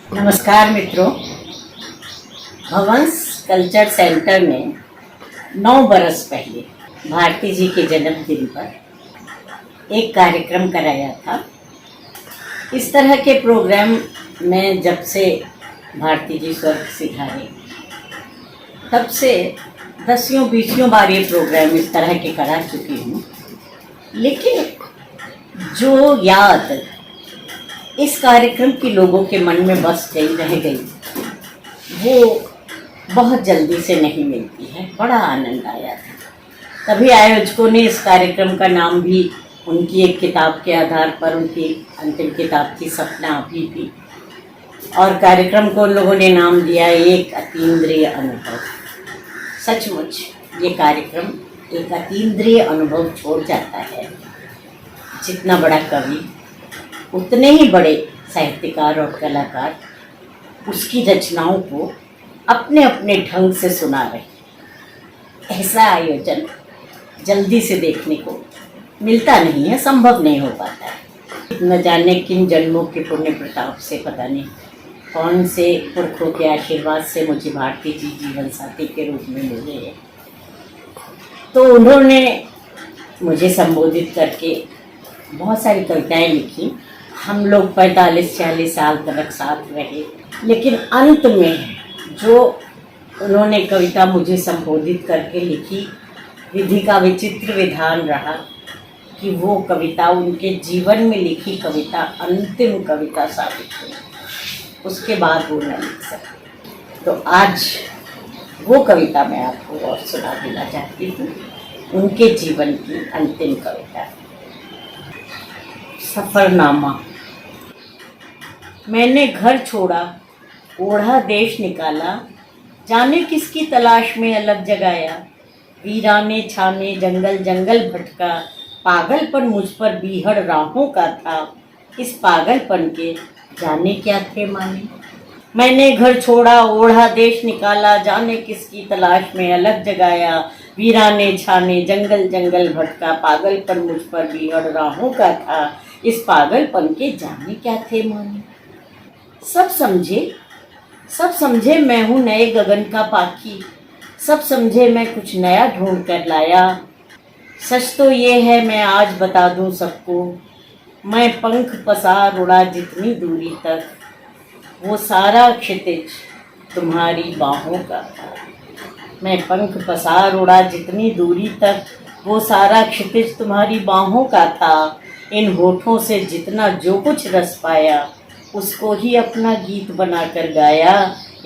नमस्कार मित्रों, Bhavans culture centre ने 9 बरस पहले भारती जी के जन्मदिन पर एक कार्यक्रम कराया था। इस तरह के प्रोग्राम मैं जब से भारती जी स्वर्ग सिधारे तब से 10-20 बार ये प्रोग्राम इस तरह के करा चुकी हूँ, लेकिन जो याद इस कार्यक्रम की लोगों के मन में बस गई रह गई वो बहुत जल्दी से नहीं मिलती है। बड़ा आनंद आया था। तभी आयोजकों ने इस कार्यक्रम का नाम भी उनकी एक किताब के आधार पर, उनकी अंतिम किताब की सपना अभी भी, और कार्यक्रम को उन लोगों ने नाम दिया एक अतीन्द्रिय अनुभव। सचमुच ये कार्यक्रम एक अतीन्द्रिय अनुभव छोड़ जाता है। जितना बड़ा कवि उतने ही बड़े साहित्यकार और कलाकार उसकी रचनाओं को अपने अपने ढंग से सुना रहे। ऐसा आयोजन जल्दी से देखने को मिलता नहीं है, संभव नहीं हो पाता है। न जाने किन जन्मों के पुण्य प्रताप से, पता नहीं कौन से पुरखों के आशीर्वाद से मुझे भारती जी जीवन साथी के रूप में मिले हैं। तो उन्होंने मुझे संबोधित करके बहुत सारी कविताएं लिखी। हम लोग 45-40 साल तक साथ रहे, लेकिन अंत में जो उन्होंने कविता मुझे संबोधित करके लिखी, विधि का विचित्र विधान रहा कि वो कविता उनके जीवन में लिखी कविता अंतिम कविता साबित हुई। उसके बाद वो न लिख सके। तो आज वो कविता मैं आपको और सुना देना चाहती हूँ, उनके जीवन की अंतिम कविता। सफरनामा। मैंने घर छोड़ा, ओढ़ा देश निकाला, जाने किसकी तलाश में अलग जगाया। वीराने छाने जंगल जंगल भटका, पागलपन मुझ पर बीहड़ राहों का था। इस पागलपन के जाने क्या थे माने। मैंने घर छोड़ा, ओढ़ा देश निकाला, जाने किसकी तलाश में अलग जगाया। वीराने छाने जंगल जंगल भटका, पागलपन मुझ पर बीहड़ राहों का था। इस पागलपन के जाने क्या थे माने। सब समझे मैं हूँ नए गगन का पाखी। सब समझे मैं कुछ नया ढूंढ कर लाया। सच तो ये है मैं आज बता दूँ सबको, मैं पंख पसार उड़ा जितनी दूरी तक, वो सारा क्षितिज तुम्हारी बाहों का था। मैं पंख पसार उड़ा जितनी दूरी तक, वो सारा क्षितिज तुम्हारी बाहों का था। इन होठों से जितना जो कुछ रस पाया, उसको ही अपना गीत बनाकर गाया।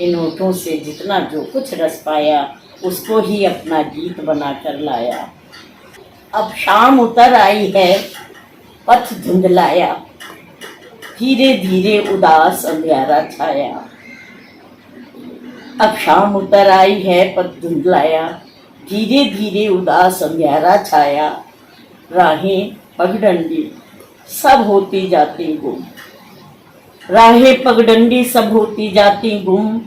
इन होठों से जितना जो कुछ रस पाया, उसको ही अपना गीत बनाकर लाया। अब शाम उतर आई है, पथ धुंधलाया, धीरे धीरे उदास अंधियारा छाया। अब शाम उतर आई है, पथ धुंधलाया, धीरे धीरे उदास अंधियारा छाया। राहें पगडंडी सब होती जाती गुम, राहें पगडंडी सब होती जाती गुम।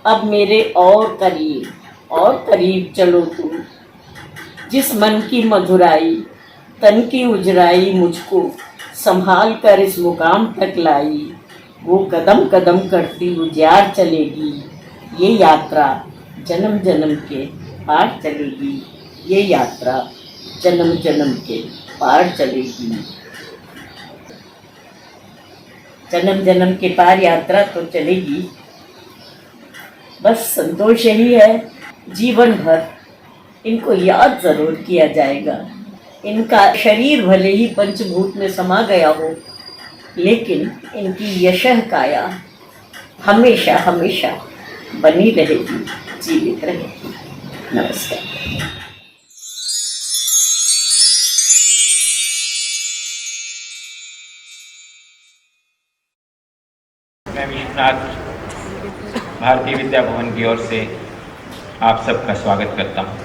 अब मेरे और करीब चलो तुम, जिस मन की मधुराई तन की उजराई मुझको संभाल कर इस मुकाम तक लाई। वो कदम कदम करती उजियार चलेगी, ये यात्रा जन्म जन्म के पार चलेगी। ये यात्रा जन्म जन्म के पार चलेगी। जन्म जन्म के पार यात्रा तो चलेगी। बस संतोष यही है, जीवन भर इनको याद जरूर किया जाएगा। इनका शरीर भले ही पंचभूत में समा गया हो, लेकिन इनकी यशः काया हमेशा हमेशा बनी रहेगी, जीवित रहेगी। नमस्कार। मैं विश्वनाथ भारतीय विद्या भवन की ओर से आप सबका स्वागत करता हूँ।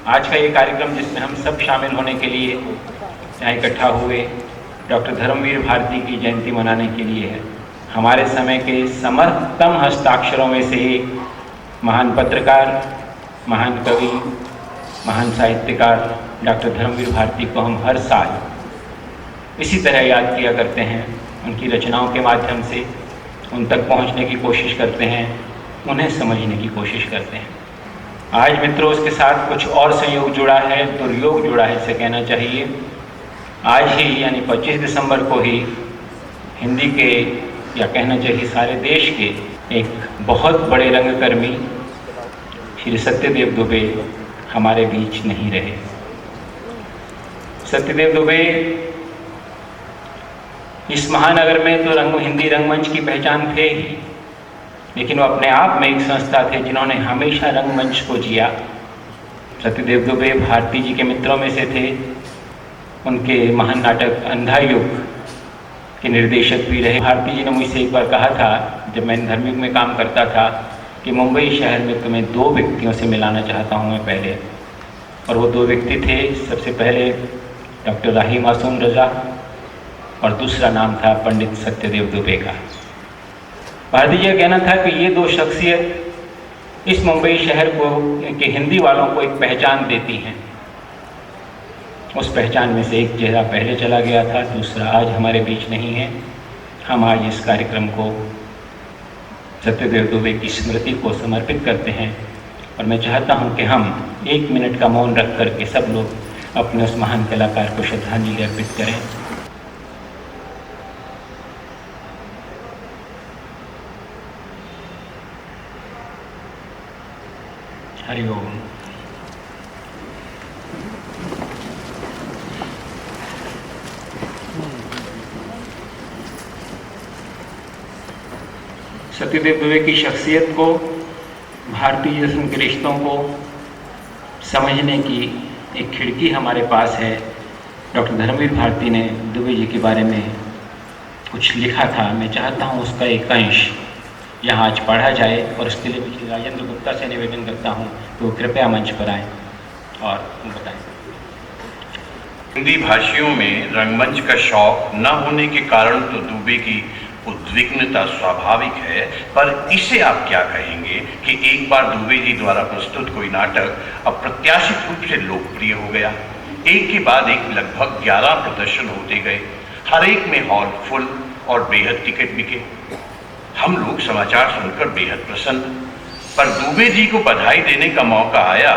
आज का ये कार्यक्रम जिसमें हम सब शामिल होने के लिए यहाँ इकट्ठा हुए, डॉक्टर धर्मवीर भारती की जयंती मनाने के लिए है। हमारे समय के समर्थतम हस्ताक्षरों में से एक महान पत्रकार, महान कवि, महान साहित्यकार डॉक्टर धर्मवीर भारती को हम हर साल इसी तरह याद किया करते हैं, उनकी रचनाओं के माध्यम से, उन तक पहुंचने की कोशिश करते हैं, उन्हें समझने की कोशिश करते हैं। आज मित्रों उसके साथ कुछ और संयोग जुड़ा है, दुर्योग जुड़ा है इसे कहना चाहिए। आज ही यानी 25 दिसंबर को ही हिंदी के या कहना चाहिए सारे देश के एक बहुत बड़े रंगकर्मी श्री सत्यदेव दुबे हमारे बीच नहीं रहे। सत्यदेव दुबे इस महानगर में तो हिंदी रंगमंच की पहचान थे ही, लेकिन वो अपने आप में एक संस्था थे जिन्होंने हमेशा रंगमंच को जिया। सत्यदेव दुबे भारती जी के मित्रों में से थे। उनके महान नाटक अंधा युग के निर्देशक भी रहे। भारती जी ने मुझसे एक बार कहा था, जब मैं धर्मयुग में काम करता था, कि मुंबई शहर में तुम्हें 2 व्यक्तियों से मिलाना चाहता हूँ मैं पहले। और वो 2 व्यक्ति थे, सबसे पहले डॉक्टर राही मासूम रज़ा और दूसरा नाम था पंडित सत्यदेव दुबे का। भारती जी का कहना था कि ये 2 शख्सियत इस मुंबई शहर को के हिंदी वालों को एक पहचान देती हैं। उस पहचान में से एक चेहरा पहले चला गया था, दूसरा आज हमारे बीच नहीं है। हम आज इस कार्यक्रम को सत्यदेव दुबे की स्मृति को समर्पित करते हैं और मैं चाहता हूं कि हम 1 मिनट का मौन रख करके सब लोग अपने उस महान कलाकार को श्रद्धांजलि अर्पित करें। हरि ओम। सत्यदेव दुबे की शख्सियत को, भारतीय जैसे के रिश्तों को समझने की एक खिड़की हमारे पास है। डॉक्टर धर्मवीर भारती ने दुबे जी के बारे में कुछ लिखा था। मैं चाहता हूँ उसका एक अंश यहाँ आज पढ़ा जाए और उसके लिए मैं राजेंद्र गुप्ता से निवेदन करता हूँ कि वो कृपया मंच पर आएँ और बताएं। हिंदी भाषियों में रंगमंच का शौक न होने के कारण तो दुबे की उद्विग्नता स्वाभाविक है, पर इसे आप क्या कहेंगे कि एक बार दुबे जी द्वारा प्रस्तुत कोई नाटक अप्रत्याशित रूप से लोकप्रिय हो गया। एक के बाद एक लगभग 11 प्रदर्शन होते गए, हर एक में हॉल फुल और बेहद टिकट बिके। हम लोग समाचार सुनकर बेहद प्रसन्न, पर दुबे जी को बधाई देने का मौका आया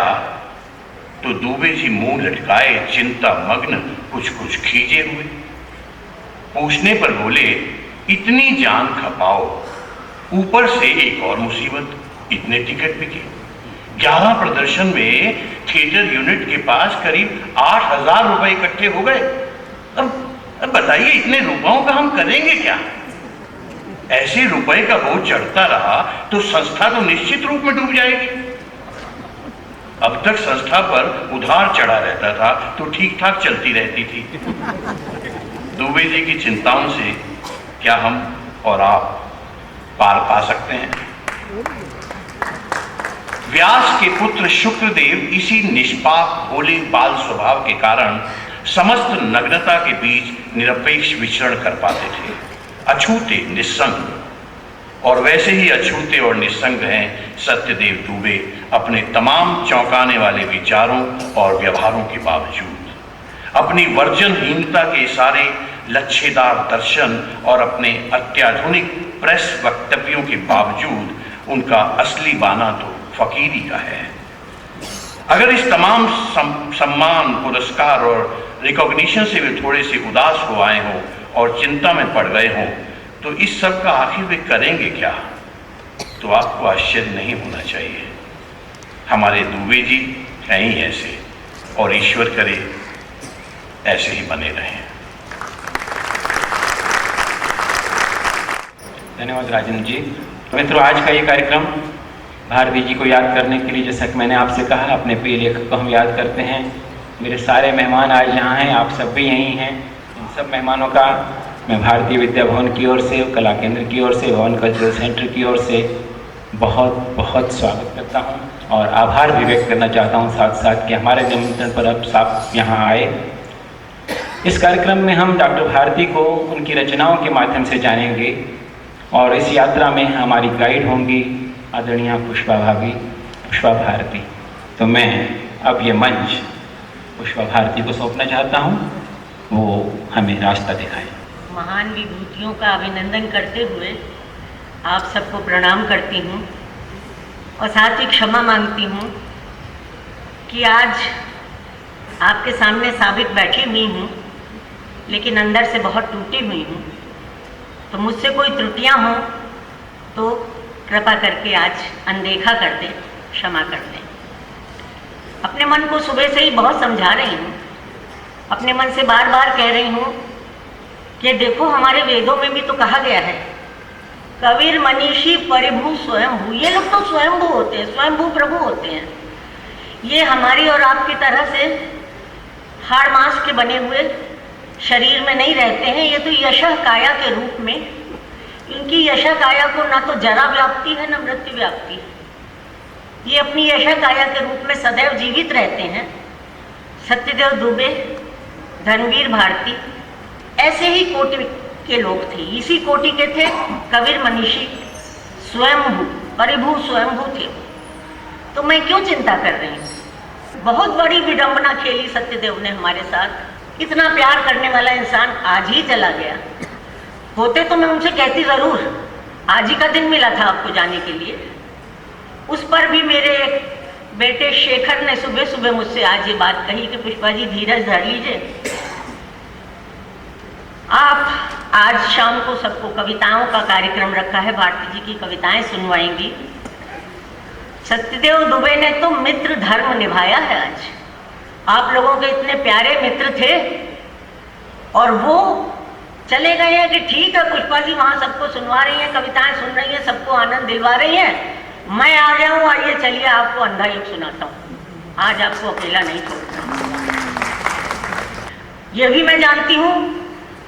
तो दुबे जी मुंह लटकाए चिंता मग्न कुछ कुछ खींचे हुए। पूछने पर बोले, इतनी जान खपाओ, ऊपर से एक और मुसीबत, इतने टिकट बिके। 11 प्रदर्शन में थिएटर यूनिट के पास करीब 8,000 रुपए इकट्ठे हो गए। अब बताइए इतने रुपयों का हम करेंगे क्या? ऐसे रुपए का बोझ चढ़ता रहा तो संस्था तो निश्चित रूप में डूब जाएगी। अब तक संस्था पर उधार चढ़ा रहता था तो ठीक ठाक चलती रहती थी। दुबे जी की चिंताओं से क्या हम और आप पार पा सकते हैं? व्यास के पुत्र शुक्रदेव इसी निष्पाप भोले बाल स्वभाव के कारण समस्त नग्नता के बीच निरपेक्ष विचरण कर पाते थे, अछूते निस्संग। और वैसे ही अछूते और निस्संग हैं सत्यदेव दुबे अपने तमाम चौंकाने वाले विचारों और व्यवहारों के बावजूद। अपनी वर्जनहीनता के सारे लच्छेदार दर्शन और अपने अत्याधुनिक प्रेस वक्तव्यों के बावजूद उनका असली बाना तो फकीरी का है। अगर इस तमाम सम्मान, पुरस्कार और रिकॉग्निशन से वे थोड़े से उदास हो आए हों और चिंता में पड़ गए हों, तो इस सब का आखिर वे करेंगे क्या? तो आपको आश्चर्य नहीं होना चाहिए। हमारे दुबे जी हैं ही ऐसे, और ईश्वर करे ऐसे ही बने रहें। धन्यवाद राजेंद्र जी। मित्रों, आज का ये कार्यक्रम भारती जी को याद करने के लिए, जैसा कि मैंने आपसे कहा, अपने प्रिय लेखक को हम याद करते हैं। मेरे सारे मेहमान आज यहाँ हैं, आप सब भी यहीं हैं। इन सब मेहमानों का मैं भारतीय विद्या भवन की ओर से, कला केंद्र की ओर से, भवन कल्चरल सेंटर की ओर से बहुत बहुत स्वागत करता हूँ और आभार भी व्यक्त करना चाहता हूँ साथ साथ कि हमारे निमंत्रण पर अब आप यहाँ आए। इस कार्यक्रम में हम डॉक्टर भारती को उनकी रचनाओं के माध्यम से जानेंगे और इस यात्रा में हमारी गाइड होंगी आदरणीय पुष्पा भाभी, पुष्पा भारती। तो मैं अब ये मंच पुष्पा भारती को सौंपना चाहता हूँ, वो हमें रास्ता दिखाएं। महान विभूतियों का अभिनंदन करते हुए आप सबको प्रणाम करती हूँ और साथ ही क्षमा मांगती हूँ कि आज आपके सामने साबित बैठी हुई हूँ, लेकिन अंदर से बहुत टूटी हुई हूँ। तो मुझसे कोई त्रुटियाँ हों तो कृपा करके आज अनदेखा कर दें, क्षमा कर दें। अपने मन को सुबह से ही बहुत समझा रही हूँ, अपने मन से बार बार कह रही हूँ कि देखो हमारे वेदों में भी तो कहा गया है, कबीर मनीषी परिभू स्वयंभू। ये लोग तो स्वयंभू होते हैं, स्वयंभू प्रभु होते हैं। ये हमारी और आपकी तरह से हाड़ मांस के बने हुए शरीर में नहीं रहते हैं। ये तो यशः काया के रूप में, इनकी यशः काया को ना तो जरा व्याप्ति है ना मृत्यु व्याप्ति है। ये अपनी यशः काया के रूप में सदैव जीवित रहते हैं। सत्यदेव दुबे, धर्मवीर भारती, ऐसे ही कोटि के लोग थे। इसी कोटि के थे कबीर मनीषी स्वयंभू, परिभू स्वयंभू थे। तो मैं क्यों चिंता कर रही हूँ? बहुत बड़ी विडंबना खेली सत्यदेव ने हमारे साथ। इतना प्यार करने वाला इंसान आज ही चला गया। होते तो मैं उनसे कहती जरूर, आज ही का दिन मिला था आपको जाने के लिए। उस पर भी मेरे बेटे शेखर ने सुबह सुबह मुझसे आज ये बात कही कि पुष्पा जी धीरज धर लीजिए, आप आज शाम को सबको कविताओं का कार्यक्रम रखा है, भारती जी की कविताएं सुनवाएंगी। सत्यदेव दुबे ने तो मित्र धर्म निभाया है। आज आप लोगों के इतने प्यारे मित्र थे और वो चले गए हैं कि ठीक है पुष्पा जी वहाँ सबको सुनवा रही हैं, कविताएं सुन रही हैं, सबको आनंद दिलवा रही हैं, मैं आ गया हूँ, आइए चलिए आपको अंधा युग सुनाता हूँ। आज आपको अकेला नहीं छोड़ता। ये भी मैं जानती हूँ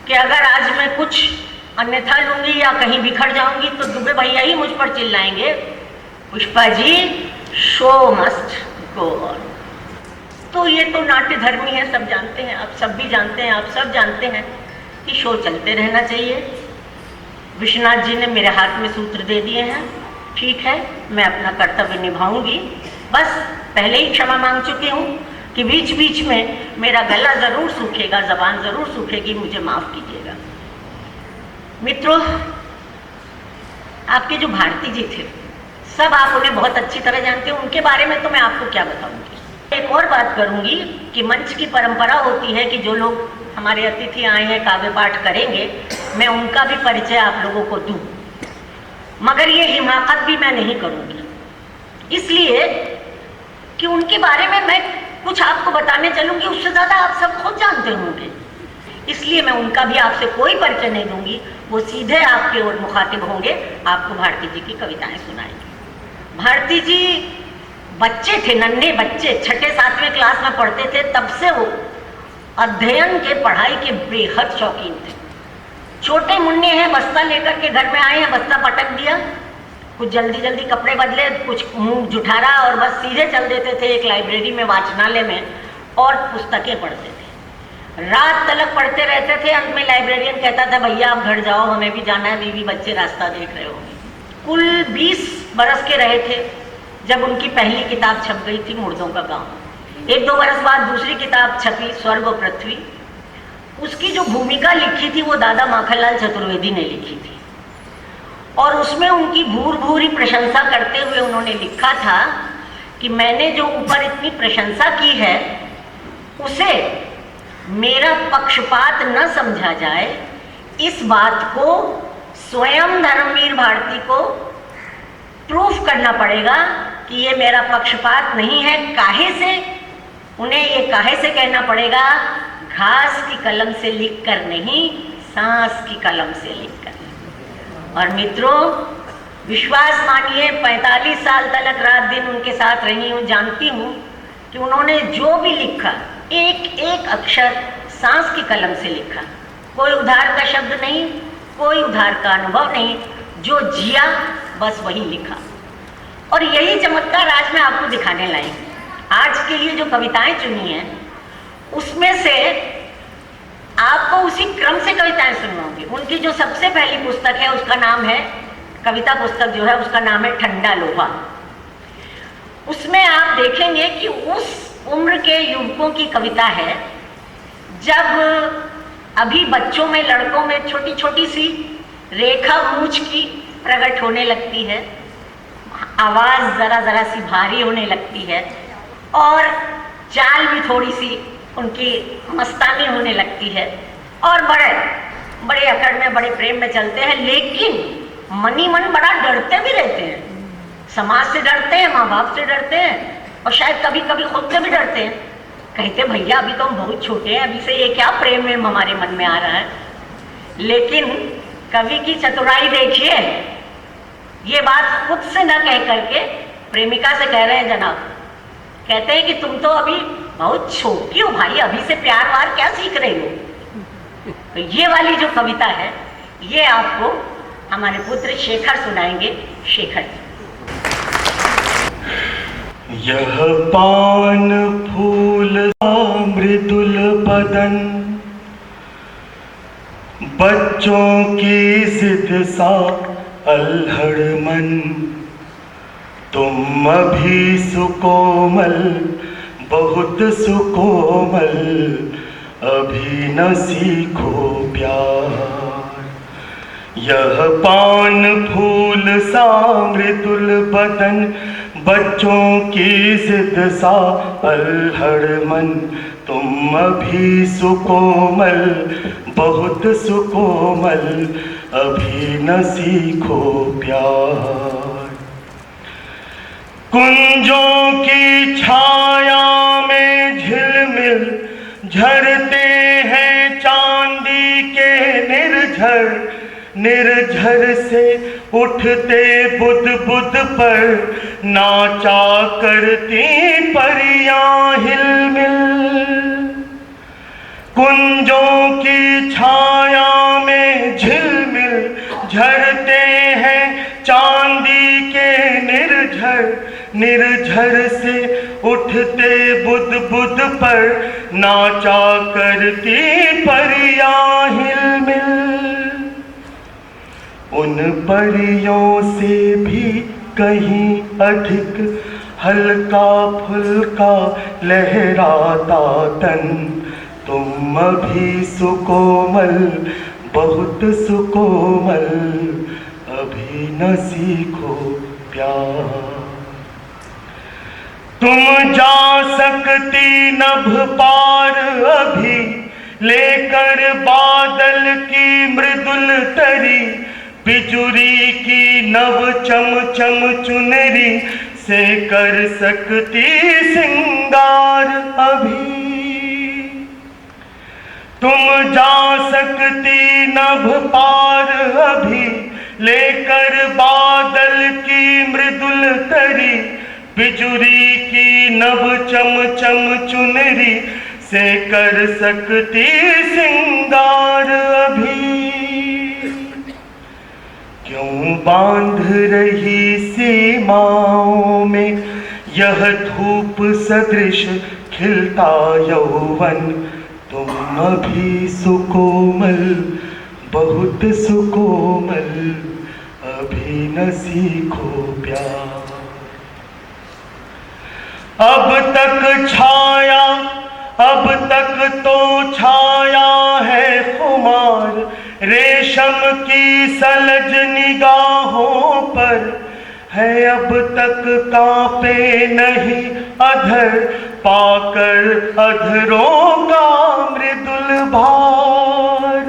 कि अगर आज मैं कुछ अन्यथा लूंगी या कहीं बिखर जाऊंगी तो दुबे भैया ही मुझ पर चिल्लाएंगे, Pushpa ji show must go on. तो ये तो नाट्य धर्मी है, सब जानते हैं, आप सब भी जानते हैं, आप सब जानते हैं कि शो चलते रहना चाहिए। विश्वनाथ जी ने मेरे हाथ में सूत्र दे दिए हैं, ठीक है, मैं अपना कर्तव्य निभाऊंगी। बस पहले ही क्षमा मांग चुकी हूँ कि बीच बीच में मेरा गला जरूर सूखेगा, जबान जरूर सूखेगी, मुझे माफ कीजिएगा। मित्रों, आपके जो भारती जी थे, सब आप उन्हें बहुत अच्छी तरह जानते हैं, उनके बारे में तो मैं आपको क्या बताऊंगी। एक और बात करूंगी कि मंच की परंपरा होती है कि जो लोग हमारे अतिथि आए हैं काव्य पाठ करेंगे, मैं उनका भी परिचय आप लोगों को दूं, मगर ये हिमाकत भी मैं नहीं करूंगी, इसलिए कि उनके बारे में मैं कुछ आपको बताने चलूंगी उससे ज्यादा आप सब खुद जानते होंगे, इसलिए मैं उनका भी आपसे कोई परिचय नहीं दूंगी। वो सीधे आपके ओर मुखातिब होंगे, आपको भारती जी की कविताएं सुनाएंगे। भारती जी बच्चे थे, नन्हे बच्चे, 6-7वें क्लास में पढ़ते थे, तब से वो अध्ययन के, पढ़ाई के बेहद शौकीन थे। छोटे मुन्ने हैं, बस्ता लेकर के घर में आए हैं, बस्ता पटक दिया, कुछ जल्दी जल्दी कपड़े बदले, कुछ मुंह जुठारा और बस सीधे चल देते थे एक लाइब्रेरी में, वाचनालय में, और पुस्तकें पढ़ते थे। रात तलक पढ़ते रहते थे। अंत में लाइब्रेरियन कहता था भैया आप घर जाओ, हमें भी जाना है, बीवी बच्चे रास्ता देख रहे होंगे। कुल 20 बरस के रहे थे जब उनकी पहली किताब छप गई थी, मुर्दों का गाँव। 1-2 बरस बाद दूसरी किताब छपी, स्वर्ग और पृथ्वी। उसकी जो भूमिका लिखी थी वो दादा माखनलाल चतुर्वेदी ने लिखी थी, और उसमें उनकी भूर भूरी प्रशंसा करते हुए उन्होंने लिखा था कि मैंने जो ऊपर इतनी प्रशंसा की है उसे मेरा पक्षपात न समझा जाए, इस बात को स्वयं धर्मवीर भारती को प्रूफ करना पड़ेगा कि ये मेरा पक्षपात नहीं है। काहे से? उन्हें ये काहे से कहना पड़ेगा? घास की कलम से लिखकर नहीं, सांस की कलम से लिखकर। और मित्रों, विश्वास मानिए, 45 साल तक रात दिन उनके साथ रही हूँ, जानती हूँ कि उन्होंने जो भी लिखा, एक एक अक्षर सांस की कलम से लिखा। कोई उधार का शब्द नहीं, कोई उधार का अनुभव नहीं, जो जिया बस वही लिखा। और यही चमत्कार आज मैं आपको दिखाने लाई हूँ। आज के लिए जो कविताएं चुनी हैं उसमें से आपको उसी क्रम से कविताएं सुनवाऊंगी। उनकी जो सबसे पहली पुस्तक है उसका नाम है, कविता पुस्तक जो है उसका नाम है ठंडा लोहा। उसमें आप देखेंगे कि उस उम्र के युवकों की कविता है जब अभी बच्चों में, लड़कों में छोटी छोटी सी रेखा मूंछ की प्रकट होने लगती है, आवाज़ ज़रा ज़रा सी भारी होने लगती है और चाल भी थोड़ी सी उनकी मस्तानी होने लगती है और बड़े बड़े अकड़ में, बड़े प्रेम में चलते हैं, लेकिन मनी मन बड़ा डरते भी रहते हैं। समाज से डरते हैं, माँ बाप से डरते हैं और शायद कभी कभी खुद से भी डरते हैं। कहते भैया अभी तो हम बहुत छोटे हैं, अभी से ये क्या प्रेम में हमारे मन में आ रहा है। लेकिन कवि की चतुराई देखिए, ये बात खुद से न कह करके प्रेमिका से कह रहे हैं जनाब। कहते हैं कि तुम तो अभी बहुत छोटी हो भाई, अभी से प्यार वार क्या सीख रही हो। तो ये वाली जो कविता है ये आपको हमारे पुत्र शेखर सुनाएंगे। शेखर जी। यह पान फूल मृदुल बदन, बच्चों की जिद सा अल्हड़ मन, तुम अभी सुकोमल बहुत सुकोमल, अभी न सीखो प्यार। यह पान फूल सा मृदुल बदन, बच्चों की जिद सा अल्हड़ मन, तुम अभी सुकोमल बहुत सुकोमल, अभी न सीखो प्यार। कुंजों की छाया में झिलमिल झरते हैं चांदी के निर्झर, निर्झर से उठते बुध बुध पर नाचा करती परियां हिलमिल। कुंजों की छाया में झिलमिल झरते हैं चांदी के निर्झर, निर्झर से उठते बुध बुध पर नाचा करती परियां हिलमिल। उन परियों से भी कहीं अधिक हल्का फुल्का लहराता तन, तुम अभी सुकोमल बहुत सुकोमल, अभी न सीखो प्यार। तुम जा सकती नभ पार अभी, लेकर बादल की मृदुल तरी, बिजुरी की नव चम चम चुनरी से कर सकती सिंगार अभी। तुम जा सकती नभ पार अभी, लेकर बादल की मृदुल तरी, बिजुरी की नभ चम चम चुनरी से कर सकती सिंगार अभी। क्यों बांध रही सीमाओं में यह धूप सदृश खिलता यौवन, तुम अभी सुकोमल बहुत सुकोमल, अभी न सीखो प्यार। अब तक छाया, अब तक तो छाया है खुमार, रेशम की सलज निगाहों पर है, अब तक कांपे नहीं अधर, पाकर अधरों का मृदुल भार।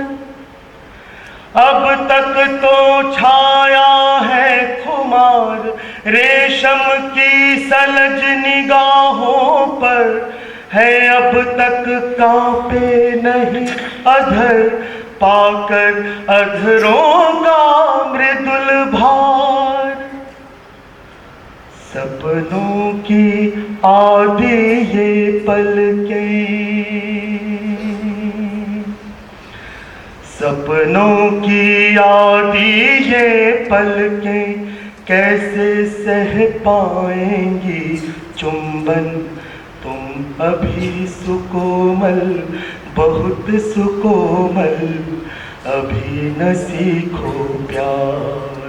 अब तक तो छाया है खुमार, रेशम की सलज निगाहों पर है, अब तक कांपे नहीं अधर, पाकर अधरों का मृदुल भार। सपनों की आधी ये पलकें, सपनों की आधी ये पलकें, कैसे सह पाएंगी चुंबन, तुम अभी सुकोमल बहुत सुकोमल, अभी न सीखो प्यार।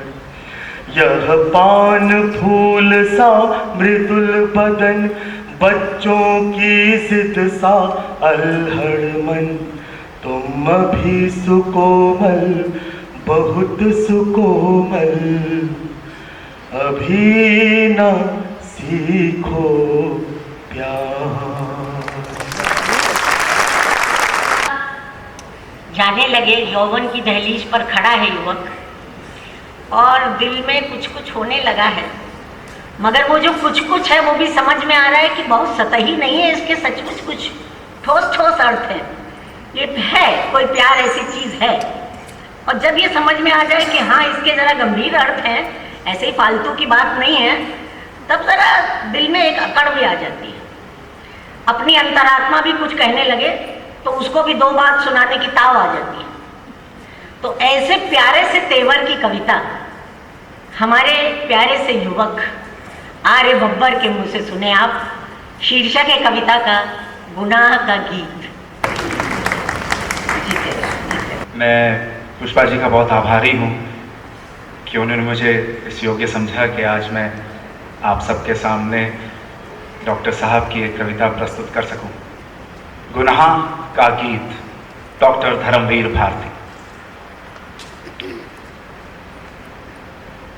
यह पान फूल सा मृदुल बदन, बच्चों की जिद सा अल्हड़ मन, तुम अभी सुकोमल बहुत सुकोमल, अभी न सीखो प्यार। जाने लगे, यौवन की दहलीज पर खड़ा है युवक और दिल में कुछ कुछ होने लगा है, मगर वो जो कुछ कुछ है वो भी समझ में आ रहा है कि बहुत सतही नहीं है, इसके सचमुच कुछ ठोस ठोस अर्थ है। ये है, कोई प्यार ऐसी चीज है। और जब ये समझ में आ जाए कि हाँ इसके जरा गंभीर अर्थ हैं, ऐसे ही फालतू की बात नहीं है, तब जरा दिल में एक अकड़ भी आ जाती है। अपनी अंतरात्मा भी कुछ कहने लगे तो उसको भी दो बात सुनाने की ताव आ जाती है। तो ऐसे प्यारे से तेवर की कविता हमारे प्यारे से युवक आर्य बब्बर के मुंह से सुने आप। शीर्षक है कविता का गुनाह का गीत। मैं पुष्पा जी का बहुत आभारी हूँ कि उन्होंने मुझे इस योग्य समझा कि आज मैं आप सबके सामने डॉक्टर साहब की एक कविता प्रस्तुत कर सकूं। गुनाह का गीत, डॉक्टर धर्मवीर भारती।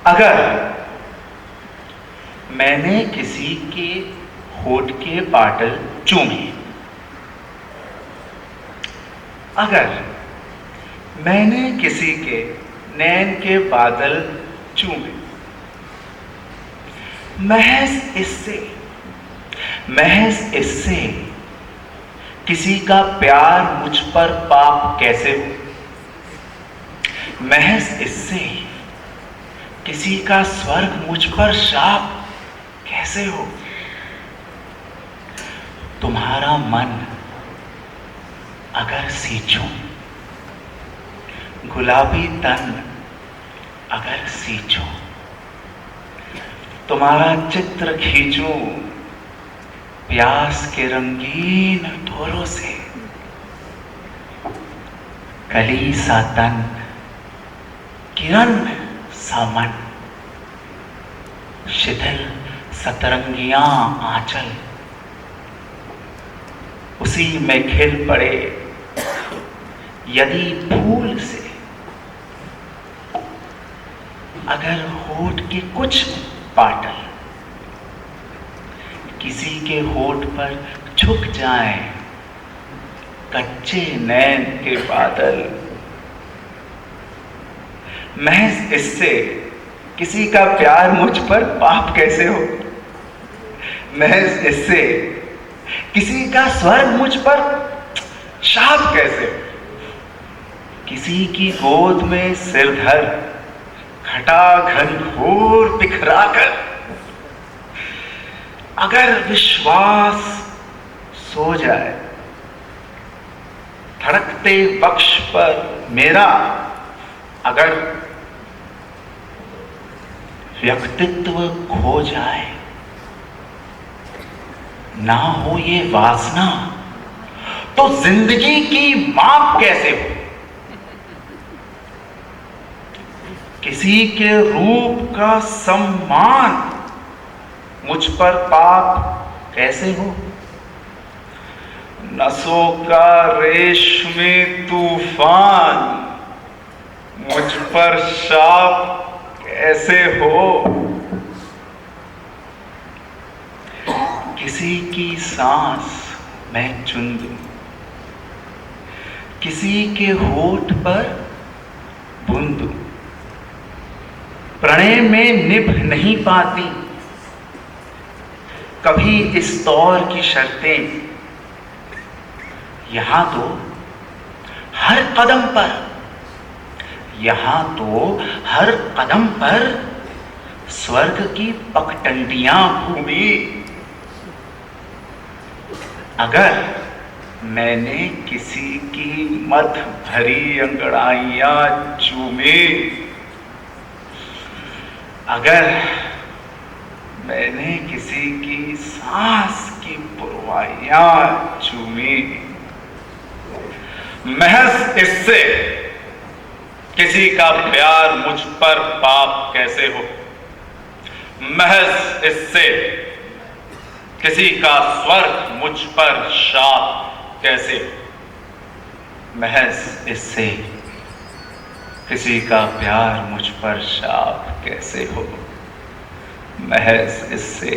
अगर मैंने किसी के होठ के पाटल चूमे, अगर मैंने किसी के नैन के बादल चूमे, महज इससे किसी का प्यार मुझ पर पाप कैसे हो? महज इससे किसी का स्वर्ग मुझ पर शाप कैसे हो? तुम्हारा मन अगर सींचूं, गुलाबी तन अगर सींचूं, तुम्हारा चित्र खींचूं प्यास के रंगीन डोरों से, कली सा तन, किरण सा मन, शिथिल सतरंगियां आंचल, उसी में खिल पड़े यदि फूल से, अगर होठ के कुछ पाटल किसी के होठ पर झुक जाएं, कच्चे नैन के बादल, महज इससे किसी का प्यार मुझ पर पाप कैसे हो? महज इससे किसी का स्वर्ग मुझ पर शाप कैसे हो? किसी की गोद में सिर धर घटा घनघोर बिखराकर, अगर विश्वास सो जाए धड़कते बख्श पर मेरा, अगर व्यक्तित्व खो जाए, ना हो ये वासना, तो जिंदगी की माप कैसे हो? किसी के रूप का सम्मान मुझ पर पाप कैसे हो? नसों का रेशमी तूफान मुझ पर शाप कैसे हो? किसी की सांस मैं चुन दूं, किसी के होठ पर बूंद दूं, प्रणय में निभ नहीं पाती कभी इस दौर की शर्तें। यहां तो हर कदम पर, यहां तो हर कदम पर स्वर्ग की पगडंडियां घूमी। अगर मैंने किसी की मद भरी अंगड़ाइयां चूमी, अगर मैंने किसी की सांस की पुरवाइयां चूमी, महज इससे किसी का प्यार मुझ पर पाप कैसे हो? महज इससे किसी का स्वर्ग मुझ पर शाप कैसे हो? महज इससे किसी का प्यार मुझ पर शाप कैसे हो, महज इससे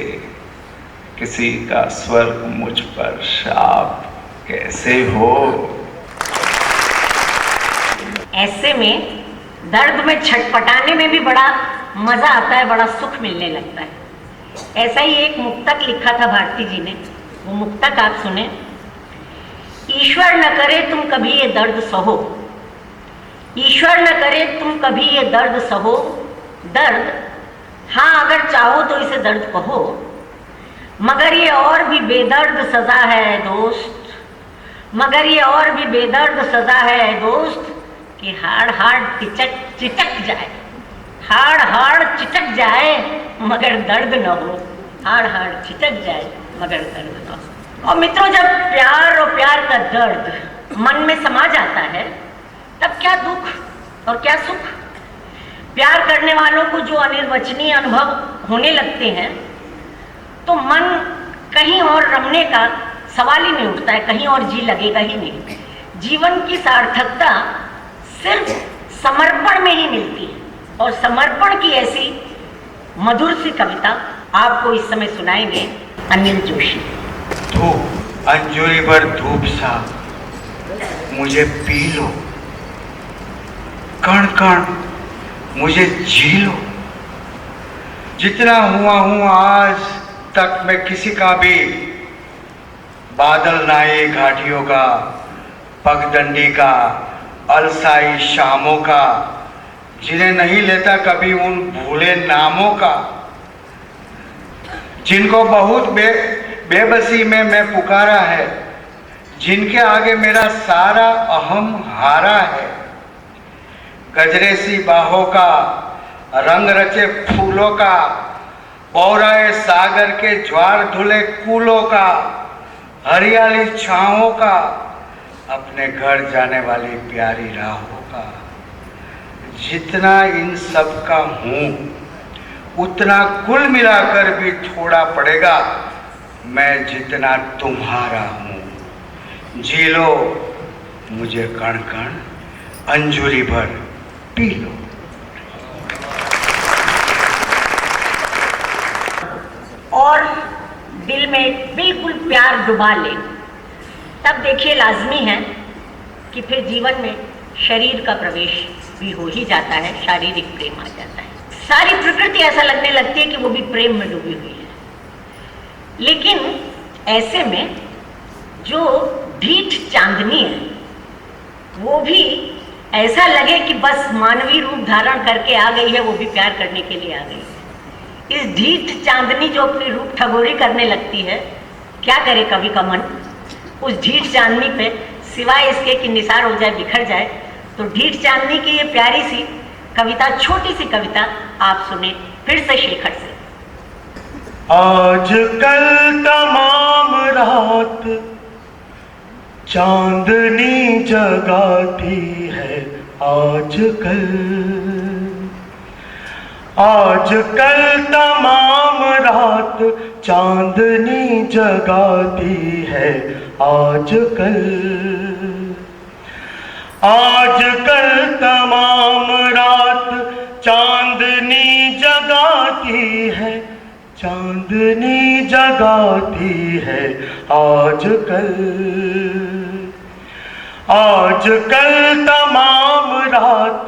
किसी का स्वर्ग मुझ पर शाप कैसे हो। ऐसे में दर्द में छटपटाने में भी बड़ा मजा आता है, बड़ा सुख मिलने लगता है। ऐसा ही एक मुक्तक लिखा था भारती जी ने, वो मुक्तक आप सुने। ईश्वर न करे तुम कभी ये दर्द सहो, ईश्वर न करे तुम कभी ये दर्द सहो, दर्द हाँ अगर चाहो तो इसे दर्द कहो, मगर ये और भी बेदर्द सजा है दोस्त, मगर ये और भी बेदर्द सजा है दोस्त, कि हाड़ हाड़ चिटक जाए, हाड़ हाड़ चिटक जाए मगर दर्द न हो, हाड़ हाड़ चिटक जाए मगर दर्द न हो। और मित्रों, जब प्यार और प्यार का दर्द मन में समा जाता है तब क्या दुख और क्या सुख। प्यार करने वालों को जो अनिर्वचनीय अनुभव होने लगते हैं तो मन कहीं और रमने का सवाल ही नहीं उठता है, कहीं और जी लगेगा ही नहीं। जीवन की सार्थकता सिर्फ समर्पण में ही मिलती है, और समर्पण की ऐसी मधुर सी कविता आपको इस समय सुनाएंगे अनिल जोशी। धूप अंजूरी पर धूप सा मुझे पी लो, कण कण मुझे जी लो, जितना हुआ हूं आज तक मैं किसी का भी बादल नाए घाटियों का, पगडंडी का, अलसाई शामों का, जिन्हें नहीं लेता कभी उन भूले नामों का, जिनको बहुत बेबसी में मैं पुकारा है, जिनके आगे मेरा सारा अहम हारा है। गजरे सी बाहों का, रंग रचे फूलों का, पौराए सागर के ज्वार धुले कूलों का, हरियाली छाओं का, अपने घर जाने वाली प्यारी राहों का। जितना इन सब का हूँ उतना कुल मिलाकर भी थोड़ा पड़ेगा, मैं जितना तुम्हारा हूँ। जी लो मुझे कण कण, अंजूरी भर पी लो। और दिल में बिल्कुल प्यार डुबा ले, तब देखिए लाजमी है कि फिर जीवन में शरीर का प्रवेश भी हो ही जाता है, शारीरिक प्रेम आ जाता है। सारी प्रकृति ऐसा लगने लगती है कि वो भी प्रेम में डूबी हुई है। लेकिन ऐसे में जो ढीठ चांदनी है वो भी ऐसा लगे कि बस मानवीय रूप धारण करके आ गई है, वो भी प्यार करने के लिए आ गई है। इस ढीठ चांदनी जो अपनी रूप ठगोरी करने लगती है, क्या करे कवि का मन उस ढीठ चांदनी पे, सिवाय इसके कि निसार हो जाए, बिखर जाए। तो ढीठ चांदनी की ये प्यारी सी कविता, छोटी सी कविता आप सुने फिर से शेखर से। आजकल तमाम रात चांदनी जगाती है, आजकल तमाम रात चांदनी जगाती है, आजकल तमाम रात चांदनी जगाती है, चांदनी जगाती है, आजकल तमाम रात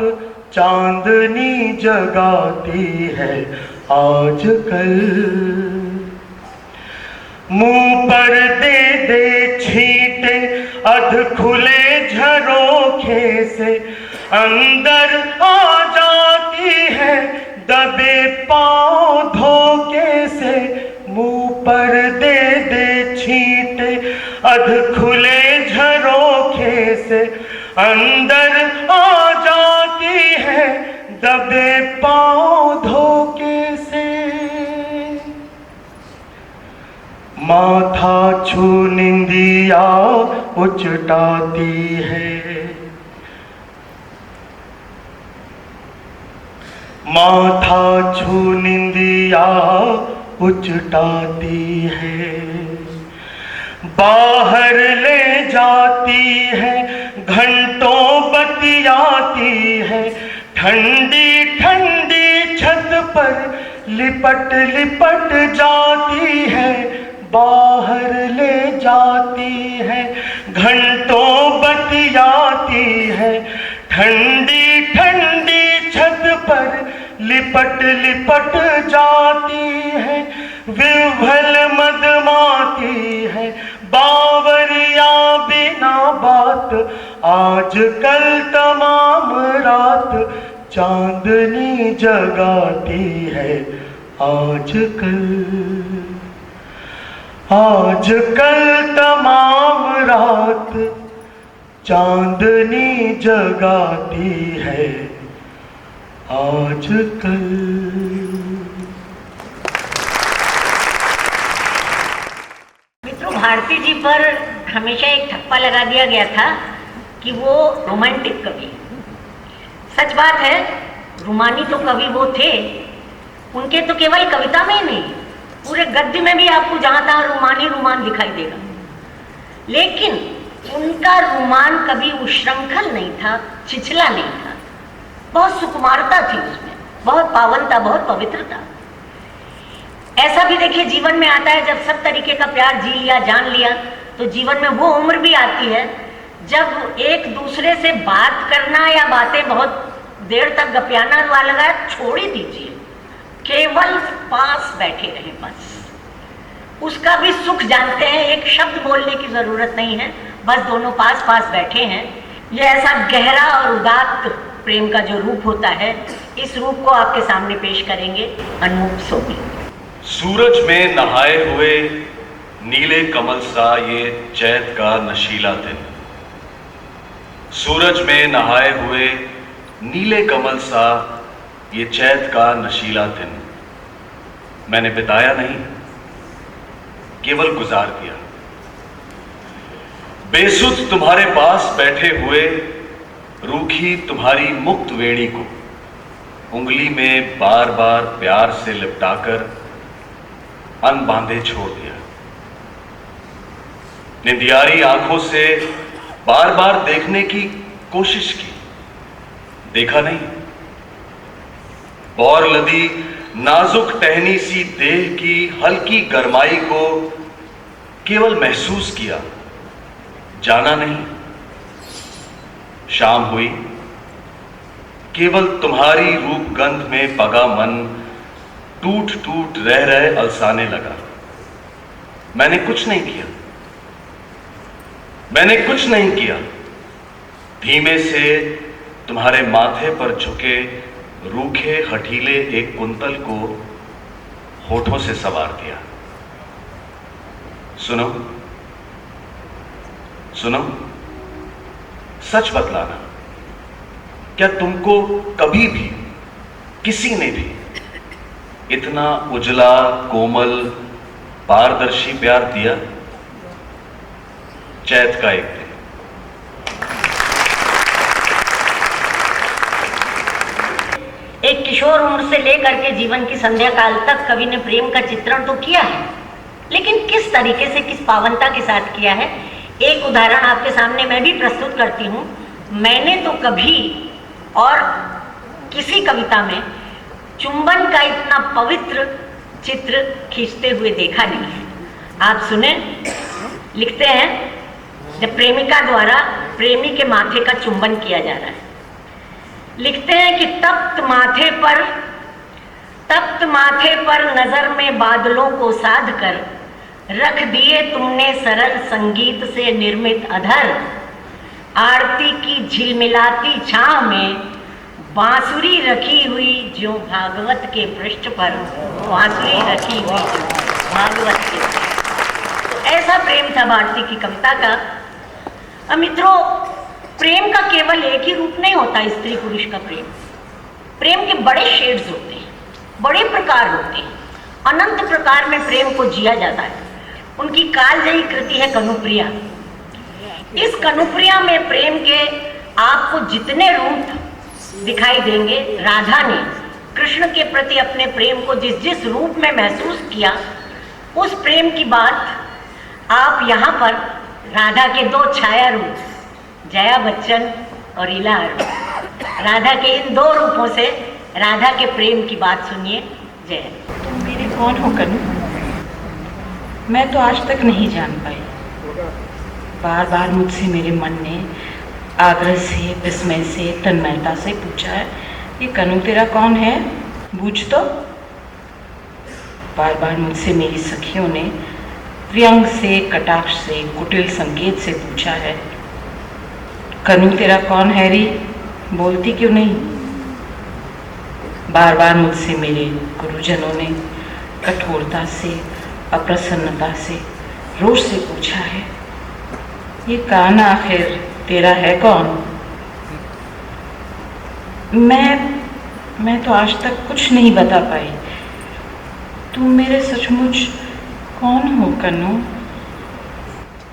चांदनी जगाती है, आजकल। मुंह पर दे दे छींटे अध खुले झरोखे से, अंदर आ जाती है दबे पांव धोखे से। मुंह पर दे दे छींटे अध खुले झरोखे से, अंदर आ जाती है दबे पांव धोखे से। माथा छू निंदिया उचटाती है, माथा छू निंदिया उचटाती है। बाहर ले जाती है घंटों बतियाती है, ठंडी ठंडी छत पर लिपट लिपट जाती है, बाहर ले जाती है, घंटों बतियाती है। ठंडी ठंडी छत पर लिपट लिपट जाती है, विह्वल मदमाती है, बावरिया बिना बात। आजकल तमाम रात चांदनी जगाती है, आजकल तमाम रात चांदनी जगाती है, आजकल। मित्रों, भारती जी पर हमेशा एक ठप्पा लगा दिया गया था कि वो रोमांटिक कवि। सच बात है, रोमानी तो कवि वो थे, उनके तो केवल कविता में ही नहीं, पूरे गद्य में भी आपको जहां तहां रोमानी रोमान दिखाई देगा। लेकिन उनका रोमान कभी उश्रृंखल नहीं था, छिछला नहीं था, बहुत सुकुमारता थी उसमें, बहुत पावनता, बहुत पवित्रता। ऐसा भी देखिए जीवन में आता है, जब सब तरीके का प्यार जी लिया, जान लिया, तो जीवन में वो उम्र भी आती है जब एक दूसरे से बात करना या बातें बहुत देर तक गपियाना वाला लगा, छोड़ ही दीजिए, केवल पास बैठे रहें बस। उसका भी सुख जानते हैं, एक शब्द बोलने की जरूरत नहीं है, बस दोनों पास पास बैठे हैं। यह ऐसा गहरा और उदात्त प्रेम का जो रूप होता है, इस रूप को आपके सामने पेश करेंगे अनूप सोनी। सूरज में नहाए हुए नीले कमल सा ये चैत का नशीला दिन, सूरज में नहाए हुए नीले कमल सा ये चैत का नशीला दिन मैंने बिताया नहीं, केवल गुजार दिया। बेसुध तुम्हारे पास बैठे हुए रूखी तुम्हारी मुक्त वेणी को उंगली में बार बार प्यार से लिपटाकर अनबांधे छोड़ दिया। निंदियारी आंखों से बार बार देखने की कोशिश की, देखा नहीं। और लदी नाजुक टहनी सी देह की हल्की गरमाई को केवल महसूस किया, जाना नहीं। शाम हुई, केवल तुम्हारी रूप गंध में पगा मन टूट टूट रह रहे अलसाने लगा। मैंने कुछ नहीं किया, मैंने कुछ नहीं किया। धीमे से तुम्हारे माथे पर झुके रूखे हठीले एक कुंतल को होठों से सवार दिया। सुनो सुनो, सच बतलाना, क्या तुमको कभी भी किसी ने भी इतना उजला, कोमल, पारदर्शी प्यार दिया? चैत का एक दिन। एक किशोर उम्र से लेकर के जीवन की संध्या काल तक कवि ने प्रेम का चित्रण तो किया है, लेकिन किस तरीके से, किस पावनता के साथ किया है, एक उदाहरण आपके सामने मैं भी प्रस्तुत करती हूँ। मैंने तो कभी और किसी कविता में चुंबन का इतना पवित्र चित्र खींचते हुए देखा नहीं है। आप सुने, लिखते हैं, जब प्रेमिका द्वारा प्रेमी के माथे का चुंबन किया जा रहा है, लिखते हैं कि तप्त माथे पर नजर में बादलों को साध कर रख दिए तुमने सरल संगीत से निर्मित अधर। आरती की झिलमिलाती छांव में बांसुरी रखी हुई जो भागवत के पृष्ठ पर, बांसुरी रखी हुई जो भागवत के पृष्ठ। तो ऐसा प्रेम था भारती की कविता का। मित्रों, प्रेम का केवल एक ही रूप नहीं होता, स्त्री पुरुष का प्रेम। प्रेम के बड़े शेड्स होते हैं, बड़े प्रकार होते हैं, अनंत प्रकार में प्रेम को जिया जाता है। उनकी कालजयी कृति है कनुप्रिया। इस कनुप्रिया में प्रेम के आपको जितने रूप दिखाई देंगे, राधा ने कृष्ण के प्रति अपने प्रेम को जिस जिस रूप में महसूस किया, उस प्रेम की बात आप यहाँ पर राधा के दो छाया रूप, जया बच्चन और इला अरुण, राधा के इन दो रूपों से राधा के प्रेम की बात सुनिए। जय। तुम मेरे कौन हो कनु? मैं तो आज तक नहीं जान पाई। बार बार मुझसे मेरे मन ने आग्रह से, विस्मय से, तन्मयता से पूछा है, ये कनु तेरा कौन है, बूझ तो। बार बार मुझसे मेरी सखियों ने व्यंग से, कटाक्ष से, कुटिल संकेत से पूछा है, कनु तेरा कौन है री, बोलती क्यों नहीं। बार बार मुझसे मेरे गुरुजनों ने कठोरता से, अप्रसन्नता से, रोष से पूछा है, ये कान्हा आखिर तेरा है कौन। मैं तो आज तक कुछ नहीं बता पाई। तुम मेरे सचमुच कौन हो कन्नू?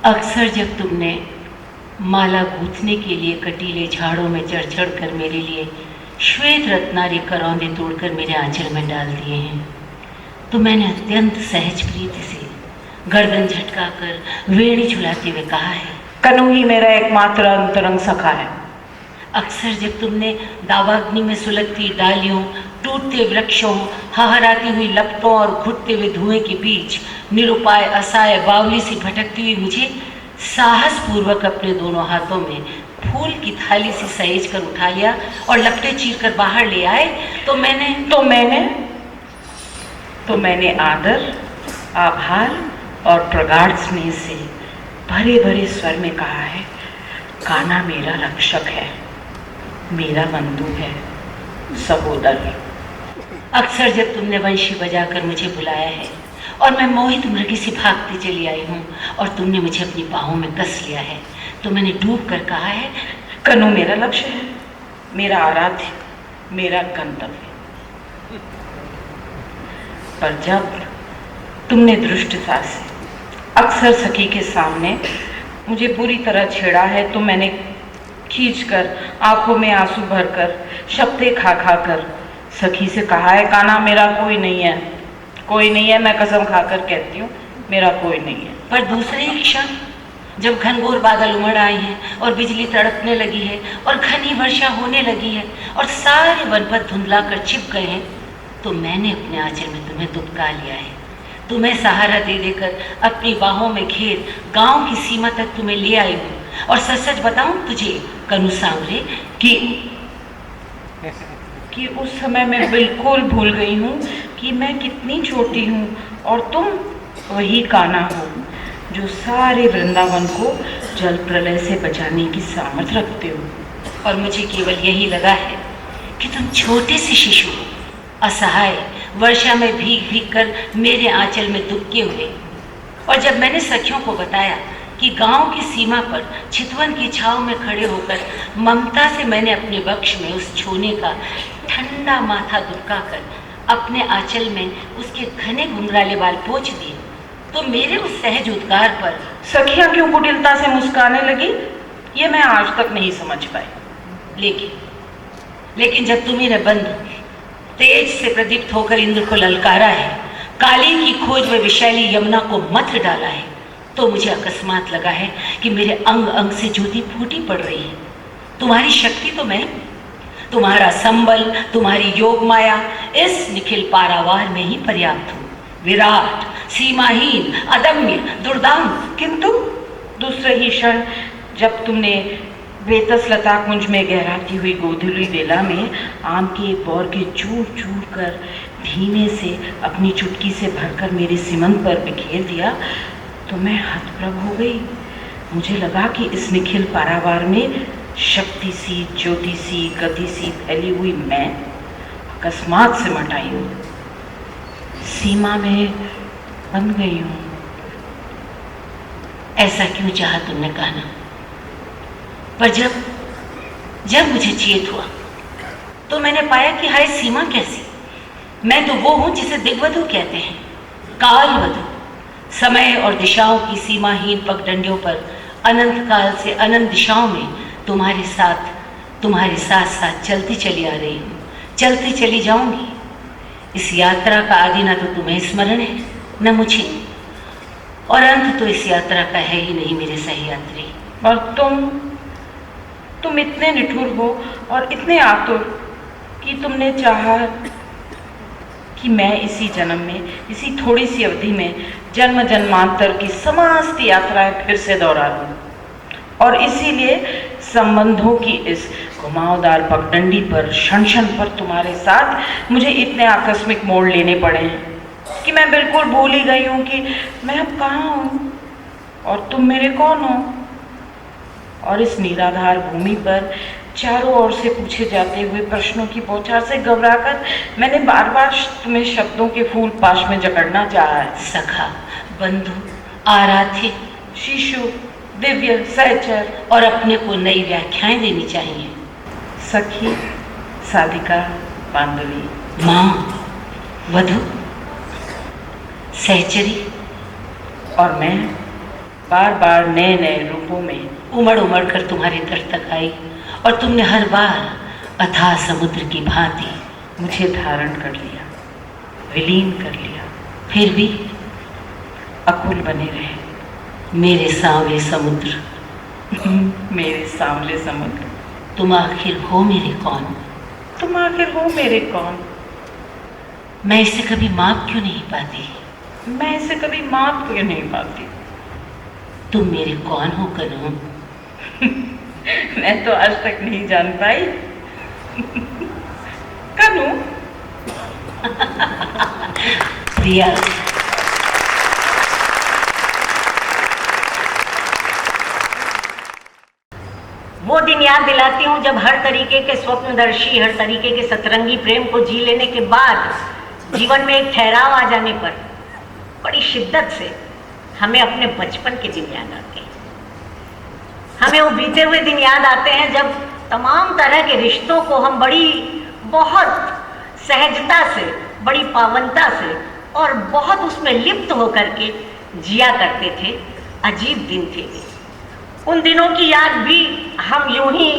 अक्सर जब तुमने माला गूंथने के लिए कटीले झाड़ों में चढ़ चढ़ कर मेरे लिए श्वेत रत्नारी करौंदे तोड़कर मेरे आंचल में डाल दिए हैं, तो मैंने अत्यंत सहज प्रीति से गर्दन झटकाकर वेणी झुलाते हुए कहा है, कन्नू ही मेरा एकमात्र अंतरंग सखा है। अक्सर जब तुमने दावाग्नि में सुलगती डालियों, टूटते वृक्षों, हहराती हुई लपटों और घुटते हुए धुएं के बीच निरुपाय असहाय बावली सी भटकती हुई मुझे साहस पूर्वक अपने दोनों हाथों में फूल की थाली से सहेज कर उठा लिया और लपटे चीर कर बाहर ले आए, तो मैंने आदर, आभार और प्रगाढ़ स्नेह से भरे भरे स्वर में कहा है, कान्हा मेरा रक्षक है, मेरा बंधु है, सहोदर। अक्सर जब तुमने वंशी बजाकर मुझे बुलाया है और मैं मोहित मृगी सी भागती चली आई हूँ और तुमने मुझे अपनी बाहों में कस लिया है, तो मैंने डूब कर कहा है, कन्नू मेरा लक्ष्य है, मेरा आराध्य, मेरा गंतव्य। पर जब तुमने दृष्टता से अक्सर सखी के सामने मुझे बुरी तरह छेड़ा है, तो मैंने खींचकर आंखों में आंसू भरकर शब्दे खा खा कर सखी से कहा है, कान्हा मेरा कोई नहीं है, कोई नहीं है, मैं कसम खाकर कहती हूँ, मेरा कोई नहीं है। पर दूसरे ही क्षण जब घनघोर बादल उमड़ आए हैं और बिजली तड़कने लगी है और घनी वर्षा होने लगी है और सारे वनपथ धुंधला कर छिप गए हैं, तो मैंने अपने आंचल में तुम्हें दुबका लिया है, तुम्हें सहारा दे देकर अपनी बाहों में घेर गांव की सीमा तक तुम्हें ले आई हूँ। और सच सच बताऊं तुझे कनु सांवरे कि उस समय मैं बिल्कुल भूल गई हूँ कि मैं कितनी छोटी हूँ और तुम वही कान्हा हो जो सारे वृंदावन को जल प्रलय से बचाने की सामर्थ्य रखते हो। और मुझे केवल यही लगा है कि तुम छोटे से शिशु हो, असहाय, वर्षा में भीग भीग कर मेरे आंचल में दुबके हुए। और जब मैंने सखियों को बताया कि गांव की सीमा पर चितवन की छांव में खड़े होकर ममता से मैंने अपने वक्ष में उस छोने का ठंडा माथा दुबकाकर अपने आंचल में उसके घने घुंघराले बाल पोंछ दिए, तो मेरे उस सहज उद्गार पर सखियां क्यों कुटिलता से मुस्काने लगी, ये मैं आज तक नहीं समझ पाई। लेकिन जब तुम्ही ने बंद तेज से प्रदीप्त होकर इंद्र को ललकारा है, काली की खोज में विशैली यमुना को मथ डाला है, तो मुझे अकस्मात लगा है कि मेरे अंग अंग से ज्योति फूटी पड़ रही है। तुम्हारी शक्ति तो मैं, तुम्हारा संबल, तुम्हारी योग माया इस निखिल पारावार में ही पर्याप्त हूँ, विराट, सीमाहीन, अदम्य, दुर्दांत। किंतु दूसरे ही क्षण जब तुमने बेतस लता कुंज में गहराती हुई गोधुली बेला में आम के बौर के चूर चूर कर धीमे से अपनी चुटकी से भरकर मेरे सीमंत पर बिखेर दिया, तो मैं हतप्रभ हो गई। मुझे लगा कि इस निखिल पारावार में शक्ति सी, ज्योति सी, गति सी फैली हुई मैं अकस्मात से मटाई हूँ, सीमा में बंध गई हूँ। ऐसा क्यों चाहा तुमने कहना? पर जब मुझे चेत हुआ तो मैंने पाया कि हाय सीमा कैसी, मैं तो वो हूं जिसे दिग्वधु कहते हैं, कालवधु। समय और दिशाओं की सीमाहीन पगडंडियों पर अनंत काल से अनंत दिशाओं में तुम्हारे साथ साथ चलती चली आ रही हूँ, चलती चली जाऊंगी। इस यात्रा का आदि ना तो तुम्हें स्मरण है न मुझे, और अंत तो इस यात्रा का है ही नहीं मेरे सही यात्री। और तुम इतने निठुर हो और इतने आतुर कि तुमने चाहा कि मैं इसी जन्म में, इसी थोड़ी सी अवधि में जन्म जन्मांतर की समस्त यात्राएं फिर से दोहरा दूं। और इसीलिए संबंधों की इस घुमावदार पगडंडी पर, क्षण क्षण पर तुम्हारे साथ मुझे इतने आकस्मिक मोड़ लेने पड़े हैं कि मैं बिल्कुल भूल ही गई हूँ कि मैं अब कहाँ हूँ और तुम मेरे कौन हो। और इस निराधार भूमि पर चारों ओर से पूछे जाते हुए प्रश्नों की बौछार से घबराकर मैंने बार बार तुम्हें शब्दों के फूल पाश में जकड़ना चाहा है। सखा, बंधु, आराध्य, शिशु, दिव्य, सहचर और अपने को नई व्याख्याएं देनी चाहिए। सखी, साधिका, बांधवी, माँ, वधु, सहचरी और मैं बार बार नए नए रूपों में उमड़ उमड़ कर तुम्हारे दर तक आई और तुमने हर बार अथाह समुद्र की भांति मुझे धारण कर लिया, विलीन कर लिया, फिर भी अकुल बने रहे मेरे सांवले समुद्र। मेरे सांवले समुद्र, तुम आखिर हो मेरे कौन? तुम आखिर हो मेरे कौन? मैं इसे कभी माप क्यों नहीं पाती? मैं इसे कभी माप क्यों नहीं पाती? तुम मेरे कौन हो कनू? मैं तो आज तक नहीं जान पाई। कनू? प्रिया, वो दिन याद दिलाती हूँ जब हर तरीके के स्वप्नदर्शी, हर तरीके के सतरंगी प्रेम को जी लेने के बाद जीवन में एक ठहराव आ जाने पर बड़ी शिद्दत से हमें अपने बचपन के दिन याद आते हैं। हमें वो बीते हुए दिन याद आते हैं जब तमाम तरह के रिश्तों को हम बहुत सहजता से, बड़ी पावनता से और बहुत उसमें लिप्त होकर के जिया करते थे। अजीब दिन थे वे। उन दिनों की याद भी हम यूं ही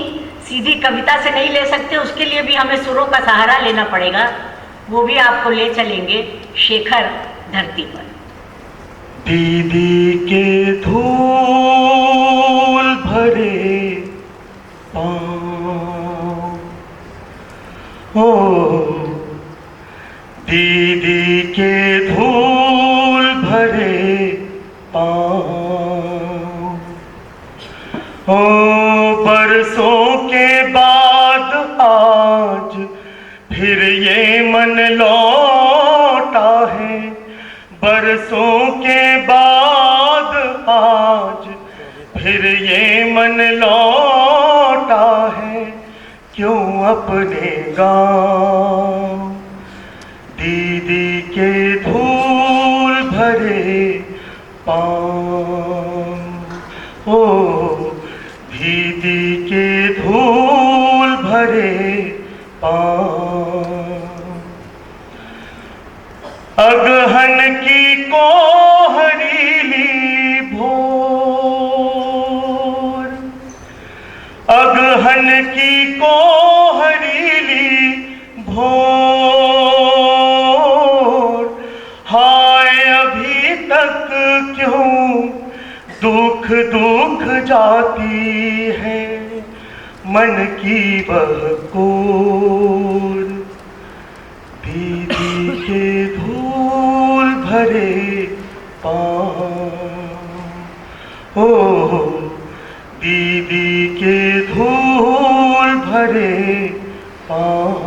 सीधी कविता से नहीं ले सकते, उसके लिए भी हमें सुरों का सहारा लेना पड़ेगा। वो भी आपको ले चलेंगे शेखर धरती पर। दीदी के धूल भरे पाँव, ओ दीदी के धूल भरे पाँव, ओ बरसों के बाद आज फिर ये मन लौटा है। बरसों के बाद आज फिर ये मन लौटा है। क्यों अपने गाँव दीदी के धूल भरे पाँव, ओ दीदी के धूल भरे पाँव। अगहन की कोहरीली भोर, अगहन की कोहरीली भोर, हाय अभी तक क्यों दुख दुख जाती है मन की वह कोर। दीदी के धूल भरे पाँव, ओ दीदी के धूल भरे पाँव।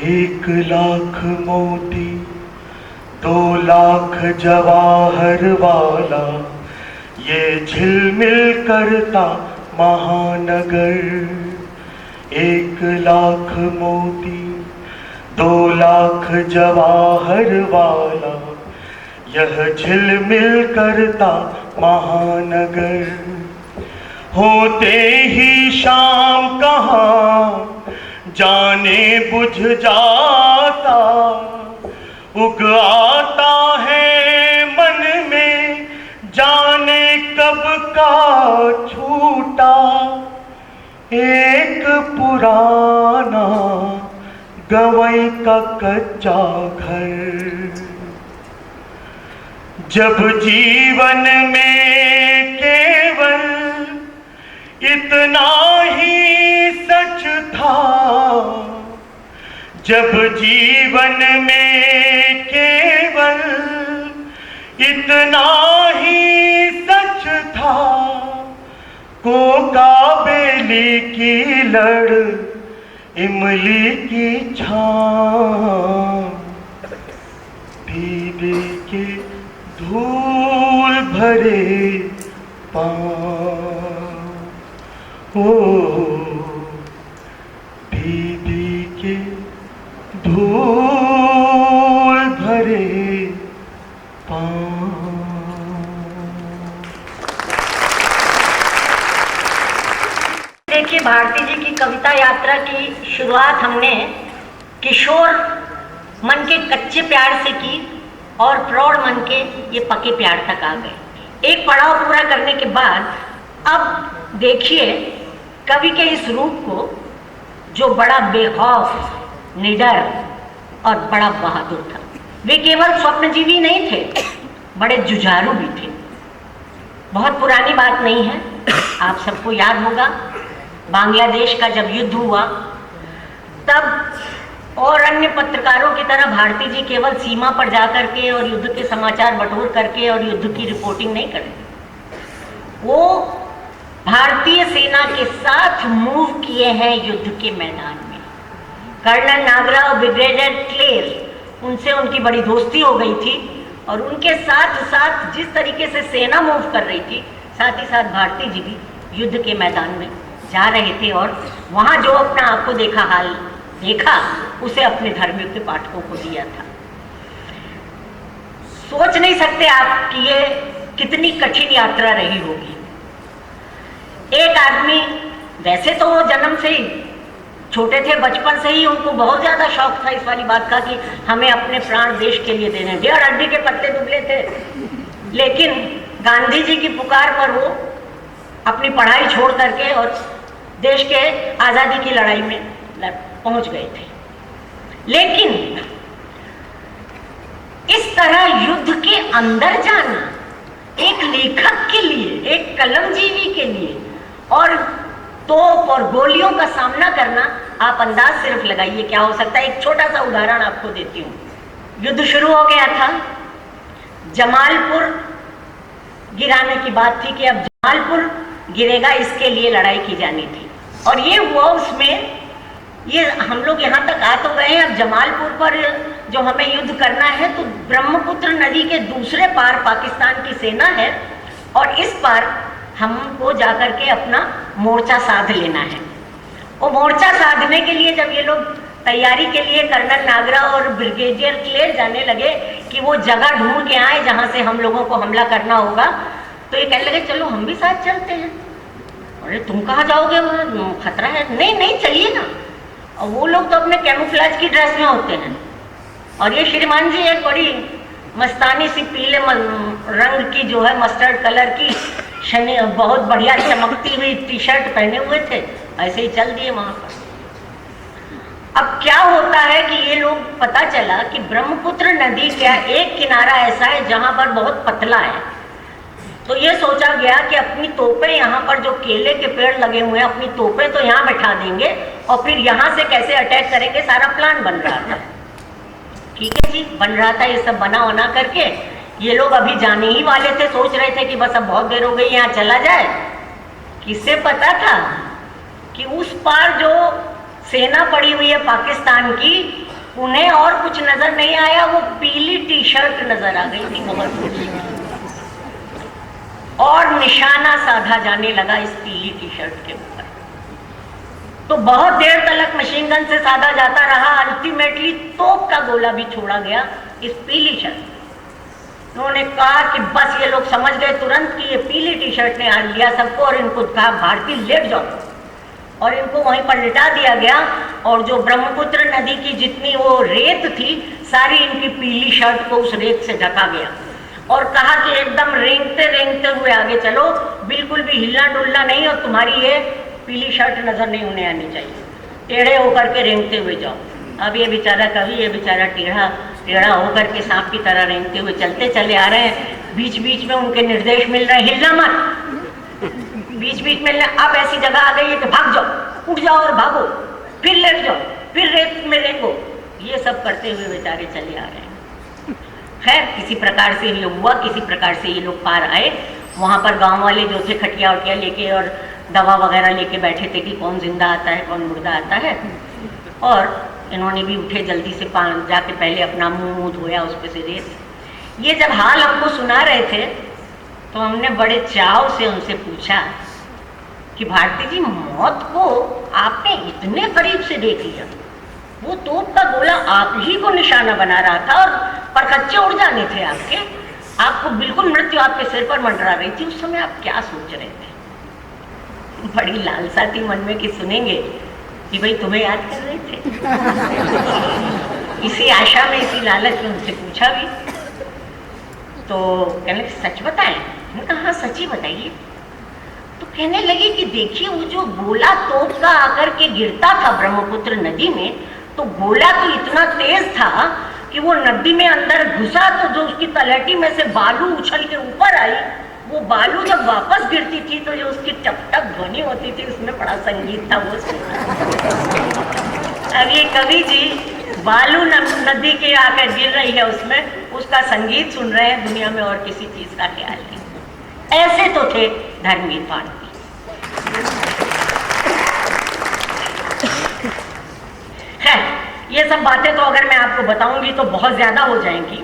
1 लाख मोती 2 लाख जवाहर वाला ये झिलमिल करता महानगर। 1 लाख मोती 2 लाख जवाहर वाला यह झिलमिल करता महानगर। होते ही शाम कहाँ जाने बुझ जाता, उग आता है मन में जाने कब का छूटा। एक पुराना गवई का कच्चा घर, जब जीवन में केवल इतना ही सच था जब जीवन में केवल इतना ही सच था, कोका बेली की लड़ इमली की छां, दीदी के धूल भरे पांव, ओ दीदी के धूल भरे पांव। देखिए, भारती जी की कविता यात्रा की शुरुआत हमने किशोर मन के कच्चे प्यार से की और प्रौढ़ मन के ये पके प्यार तक आ गए। एक पड़ाव पूरा करने के बाद अब देखिए कवि के इस रूप को, जो बड़ा बेखौफ, निडर और बड़ा बहादुर था। वे केवल स्वप्नजीवी नहीं थे, बड़े जुझारू भी थे। बहुत पुरानी बात नहीं है, आप सबको याद होगा बांग्लादेश का जब युद्ध हुआ तब और अन्य पत्रकारों की तरह भारती जी केवल सीमा पर जाकर के और युद्ध के समाचार बटोर करके और युद्ध की रिपोर्टिंग नहीं करते। वो भारतीय सेना के साथ मूव किए हैं युद्ध के मैदान में। कर्नल नागरा और ब्रिगेडियर क्लेर, उनसे उनकी बड़ी दोस्ती हो गई थी और उनके साथ साथ जिस तरीके से सेना मूव कर रही थी, साथ ही साथ भारती जी भी युद्ध के मैदान में जा रहे थे और वहाँ जो अपना आंखों देखा हाल देखा उसे अपने धर्मियों के पाठकों को दिया था। सोच नहीं सकते आप कि ये कितनी कठिन यात्रा रही होगी। एक आदमी, वैसे तो वो जन्म से ही छोटे थे, बचपन से ही उनको बहुत ज्यादा शौक था इस वाली बात का कि हमें अपने प्राण देश के लिए देने। डेढ़ हड्डी के पत्ते दुबले थे, लेकिन गांधी जी की पुकार पर वो अपनी पढ़ाई छोड़ करके और देश के आजादी की लड़ाई में पहुंच गए थे। लेकिन इस तरह युद्ध के अंदर जाना एक लेखक के लिए, एक कलमजीवी के लिए, और तोप और गोलियों का सामना करना, आप अंदाज सिर्फ लगाइए क्या हो सकता है। एक छोटा सा उदाहरण आपको देती हूँ। युद्ध शुरू हो गया था, जमालपुर गिराने की बात थी कि अब जमालपुर गिरेगा, इसके लिए लड़ाई की जानी थी। और ये हुआ, उसमें ये हम लोग यहाँ तक आ तो गए हैं। अब जमालपुर पर जो हमें युद्ध करना है तो ब्रह्मपुत्र नदी के दूसरे पार पाकिस्तान की सेना है और इस पार हमको जाकर के अपना मोर्चा साध लेना है। वो मोर्चा साधने के लिए जब ये लोग तैयारी के लिए कर्नल नागरा और ब्रिगेडियर क्लेर जाने लगे कि वो जगह ढूंढ के आए जहाँ से हम लोगों को हमला करना होगा, तो ये कहने लगे चलो हम भी साथ चलते हैं। अरे तुम कहाँ जाओगे, वहाँ खतरा है। नहीं नहीं चलिए ना। और वो लोग तो अपने कैमोफ्लेज की ड्रेस में होते हैं और ये श्रीमान जी एक बड़ी मस्तानी सी पीले रंग की जो है मस्टर्ड कलर की बहुत बढ़िया चमकती हुई टी शर्ट पहने हुए थे, ऐसे ही चल दिए वहां पर। अब क्या होता है कि ये लोग, पता चला कि ब्रह्मपुत्र नदी का एक किनारा ऐसा है जहां पर बहुत पतला है, तो ये सोचा गया कि अपनी तोपें यहाँ पर जो केले के पेड़ लगे हुए हैं, अपनी तोपें तो यहाँ बैठा देंगे और फिर यहाँ से कैसे अटैक करेंगे, सारा प्लान बन रहा था। ठीक है जी, बन रहा था, ये सब बना बना करके ये लोग अभी जाने ही वाले थे। सोच रहे थे कि बस अब बहुत देर हो गई, यहाँ चला जाए। किससे पता था कि उस पार जो सेना पड़ी हुई है पाकिस्तान की, उन्हें और कुछ नजर नहीं आया, वो पीली टी शर्ट नजर आ गई थी बहुत, और निशाना साधा जाने लगा इस पीली टी शर्ट के ऊपर। तो बहुत देर तक मशीन गन से साधा जाता रहा। अल्टीमेटली तोप का गोला भी छोड़ा गया इस पीली शर्ट। उन्होंने कहा कि बस, ये लोग समझ गए तुरंत कि ये पीली टी शर्ट ने हार लिया सबको, और इनको कहा भारती लेट जाओ, और इनको वहीं पर लिटा दिया गया। और जो ब्रह्मपुत्र नदी की जितनी वो रेत थी, सारी इनकी पीली शर्ट को उस रेत से ढका गया और कहा कि एकदम रेंगते रेंगते हुए आगे चलो, बिल्कुल भी हिलना डुलना नहीं, और तुम्हारी ये पीली शर्ट नजर नहीं होने आनी चाहिए, टेढ़े होकर के रेंगते हुए जाओ। अब ये बेचारा कवि, ये बेचारा टेढ़ा होकर के सांप की तरह रेंगते हुए चलते चले आ रहे हैं। बीच बीच में उनके निर्देश मिल रहे हैं, हिलना मत, बीच बीच में अब ऐसी जगह आ गई है कि भाग जाओ, उठ जाओ और भागो, फिर लेट जाओ, फिर रेत में रेंगो, ये सब करते हुए बेचारे चले आ रहे हैं। खैर किसी प्रकार से ये हुआ, किसी प्रकार से ये लोग पार आए। वहाँ पर गांव वाले जो थे खटिया उटिया लेके और दवा वगैरह लेके बैठे थे कि कौन जिंदा आता है कौन मुर्दा आता है, और इन्होंने भी उठे जल्दी से जाके पहले अपना मुंह धोया उस पे से रेत। ये जब हाल हमको सुना रहे थे तो हमने बड़े चाव से उनसे पूछा कि भारती जी, मौत को आपने इतने करीब से देख लिया, वो तोप का गोला आप ही को निशाना बना रहा था और परखच्चे उड़ जाने थे आपके, आपको बिल्कुल मृत्यु आपके सिर पर मंडरा रही थी, उस समय आप क्या सोच रहे थे? बड़ी लालसा थी मन में कि सुनेंगे कि भाई तुम्हें याद कर रहे थे। इसी आशा में, इसी लालच में उनसे पूछा भी, तो कहने लगे सच बताएं? मैंने कहा हाँ सच ही बताइए। तो कहने लगे कि देखिए वो जो गोला तोप का आकर के गिरता था ब्रह्मपुत्र नदी में, तो गोला तो इतना तेज था कि वो नदी में अंदर घुसा तो जो उसकी तलहटी में से बालू उछल के ऊपर आई, वो बालू जब वापस गिरती थी तो जो उसकी टप टप ध्वनि होती थी उसमें बड़ा संगीत था वो। अब ये कवि जी बालू नदी के आकर गिर रही है उसमें उसका संगीत सुन रहे हैं, दुनिया में और किसी चीज का ख्याल नहीं। ऐसे तो थे धर्मवीर भारती। खैर ये सब बातें तो अगर मैं आपको बताऊंगी तो बहुत ज्यादा हो जाएंगी,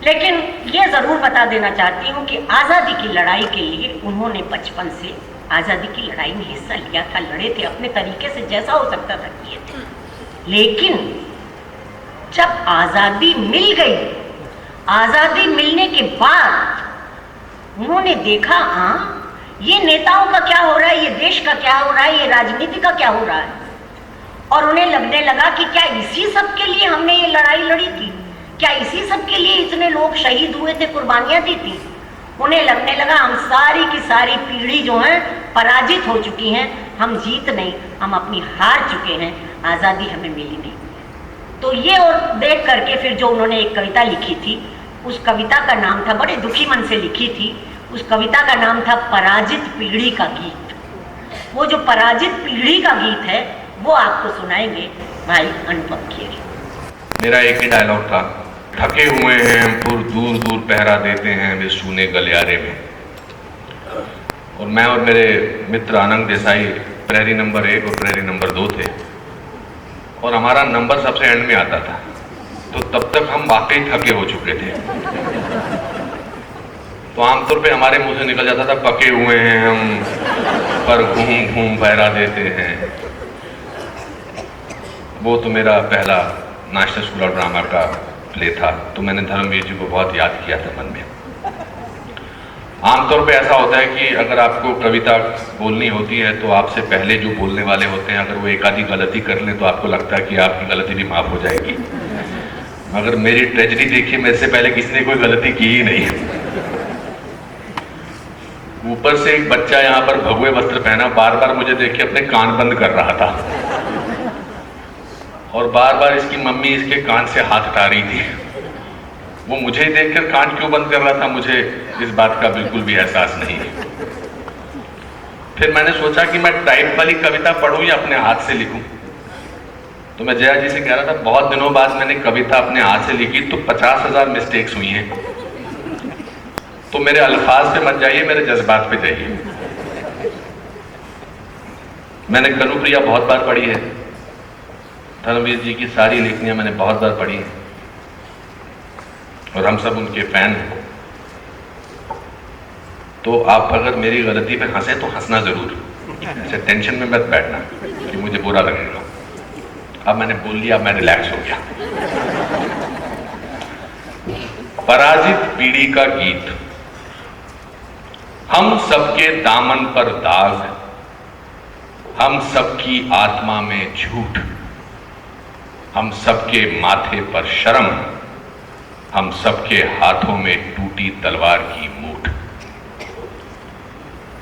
लेकिन ये जरूर बता देना चाहती हूँ कि आज़ादी की लड़ाई के लिए उन्होंने बचपन से आज़ादी की लड़ाई में हिस्सा लिया था, लड़े थे अपने तरीके से, जैसा हो सकता था किए थे। लेकिन जब आज़ादी मिल गई, आज़ादी मिलने के बाद उन्होंने देखा ये नेताओं का क्या हो रहा है, ये देश का क्या हो रहा है, ये राजनीति का क्या हो रहा है, और उन्हें लगने लगा कि क्या इसी सब के लिए हमने ये लड़ाई लड़ी थी, क्या इसी सब के लिए इतने लोग शहीद हुए थे, कुर्बानियां दी थी। उन्हें लगने लगा हम सारी की सारी पीढ़ी जो है पराजित हो चुकी हैं, हम जीत नहीं, हम अपनी हार चुके हैं, आज़ादी हमें मिली नहीं। तो ये और देख करके फिर जो उन्होंने एक कविता लिखी थी, उस कविता का नाम था, बड़े दुखी मन से लिखी थी, उस कविता का नाम था पराजित पीढ़ी का गीत। वो जो पराजित पीढ़ी का गीत है वो आपको सुनाएंगे भाई अनुपम खेरी। मेरा एक ही डायलॉग था, थके हुए हैं हम दूर दूर पहरा देते हैं वे सूने गलियारे में। और मैं और मेरे मित्र आनंद देसाई प्रहरी नंबर 1 और प्रहरी नंबर 2 थे, और हमारा नंबर सबसे एंड में आता था, तो तब तक हम वाकई थके हो चुके थे। तो आमतौर पे हमारे मुंह से निकल जाता था, पके हुए हैं हम पर घूम घूम पहरा देते हैं। वो तो मेरा पहला नेशनल स्कूल ऑफ ड्रामा का प्ले था, तो मैंने धर्मवीर जी को बहुत याद किया था मन में। आमतौर पे ऐसा होता है कि अगर आपको कविता बोलनी होती है तो आपसे पहले जो बोलने वाले होते हैं, अगर वो एक आधी गलती कर लें तो आपको लगता है कि आपकी गलती भी माफ हो जाएगी। मगर मेरी ट्रेजेडी देखिए, मेरे से पहले किसी ने कोई गलती की ही नहीं। ऊपर से एक बच्चा यहाँ पर भगवे वस्त्र पहना बार बार मुझे देख के अपने कान बंद कर रहा था, और बार बार इसकी मम्मी इसके कान से हाथ हटा रही थी। वो मुझे देखकर कान क्यों बंद कर रहा था मुझे इस बात का बिल्कुल भी एहसास नहीं है। फिर मैंने सोचा कि मैं टाइप वाली कविता पढ़ूं या अपने हाथ से लिखूं। तो मैं जया जी से कह रहा था, बहुत दिनों बाद मैंने कविता अपने हाथ से लिखी तो 50,000 मिस्टेक्स हुई हैं, तो मेरे अल्फाज पे मत जाइए, मेरे जज्बात पे जाइए। मैंने कनुप्रिया बहुत बार पढ़ी है, धर्मवीर जी की सारी लेखनियां मैंने बहुत बार पढ़ी हैं, और हम सब उनके फैन हैं। तो आप अगर मेरी गलती पे हंसे तो हंसना जरूर, ऐसे टेंशन में मत बैठना कि मुझे बुरा लगेगा। अब मैंने बोल लिया, मैं रिलैक्स हो गया। पराजित पीढ़ी का गीत। हम सबके दामन पर दाग, हम सबकी आत्मा में झूठ, हम सबके माथे पर शर्म, हम सबके हाथों में टूटी तलवार की मूठ।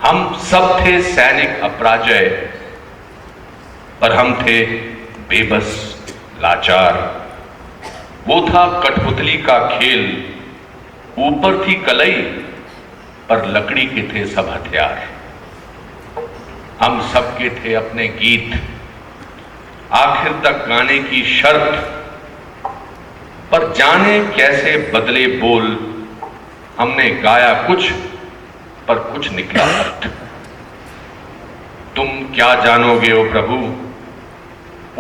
हम सब थे सैनिक अपराजय, पर हम थे बेबस लाचार। वो था कठपुतली का खेल, ऊपर थी कलई और लकड़ी के थे सब हथियार। हम सबके थे अपने गीत, आखिर तक गाने की शर्त, पर जाने कैसे बदले बोल। हमने गाया कुछ पर कुछ निकला अर्थ। तुम क्या जानोगे ओ प्रभु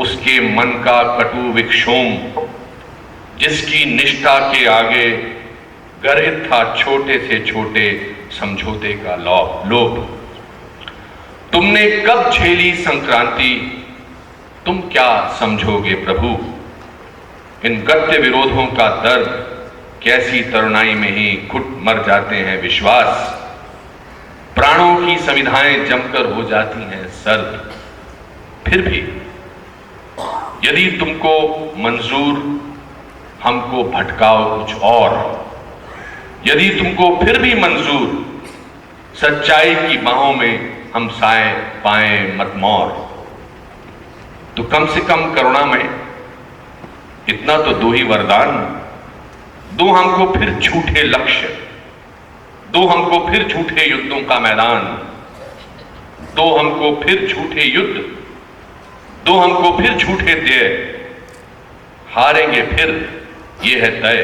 उसके मन का कटु विक्षोम, जिसकी निष्ठा के आगे गर्हित था छोटे से छोटे समझौते का लोभ। तुमने कब झेली संक्रांति, तुम क्या समझोगे प्रभु। इन गत्य विरोधों का दर्द, कैसी तरुणाई में ही घुट मर जाते हैं विश्वास। प्राणों की संविधाएं जमकर हो जाती हैं सर्द। फिर भी यदि तुमको मंजूर, हमको भटकाओ कुछ और। यदि तुमको फिर भी मंजूर, सच्चाई की बाहों में हम साए पाए मतमौर। तो कम से कम करुणा में इतना तो दो ही वरदान, दो हमको फिर झूठे लक्ष्य, दो हमको फिर झूठे युद्धों का मैदान, दो हमको फिर झूठे युद्ध, दो हमको फिर झूठे ध्येय। हारेंगे फिर ये है तय,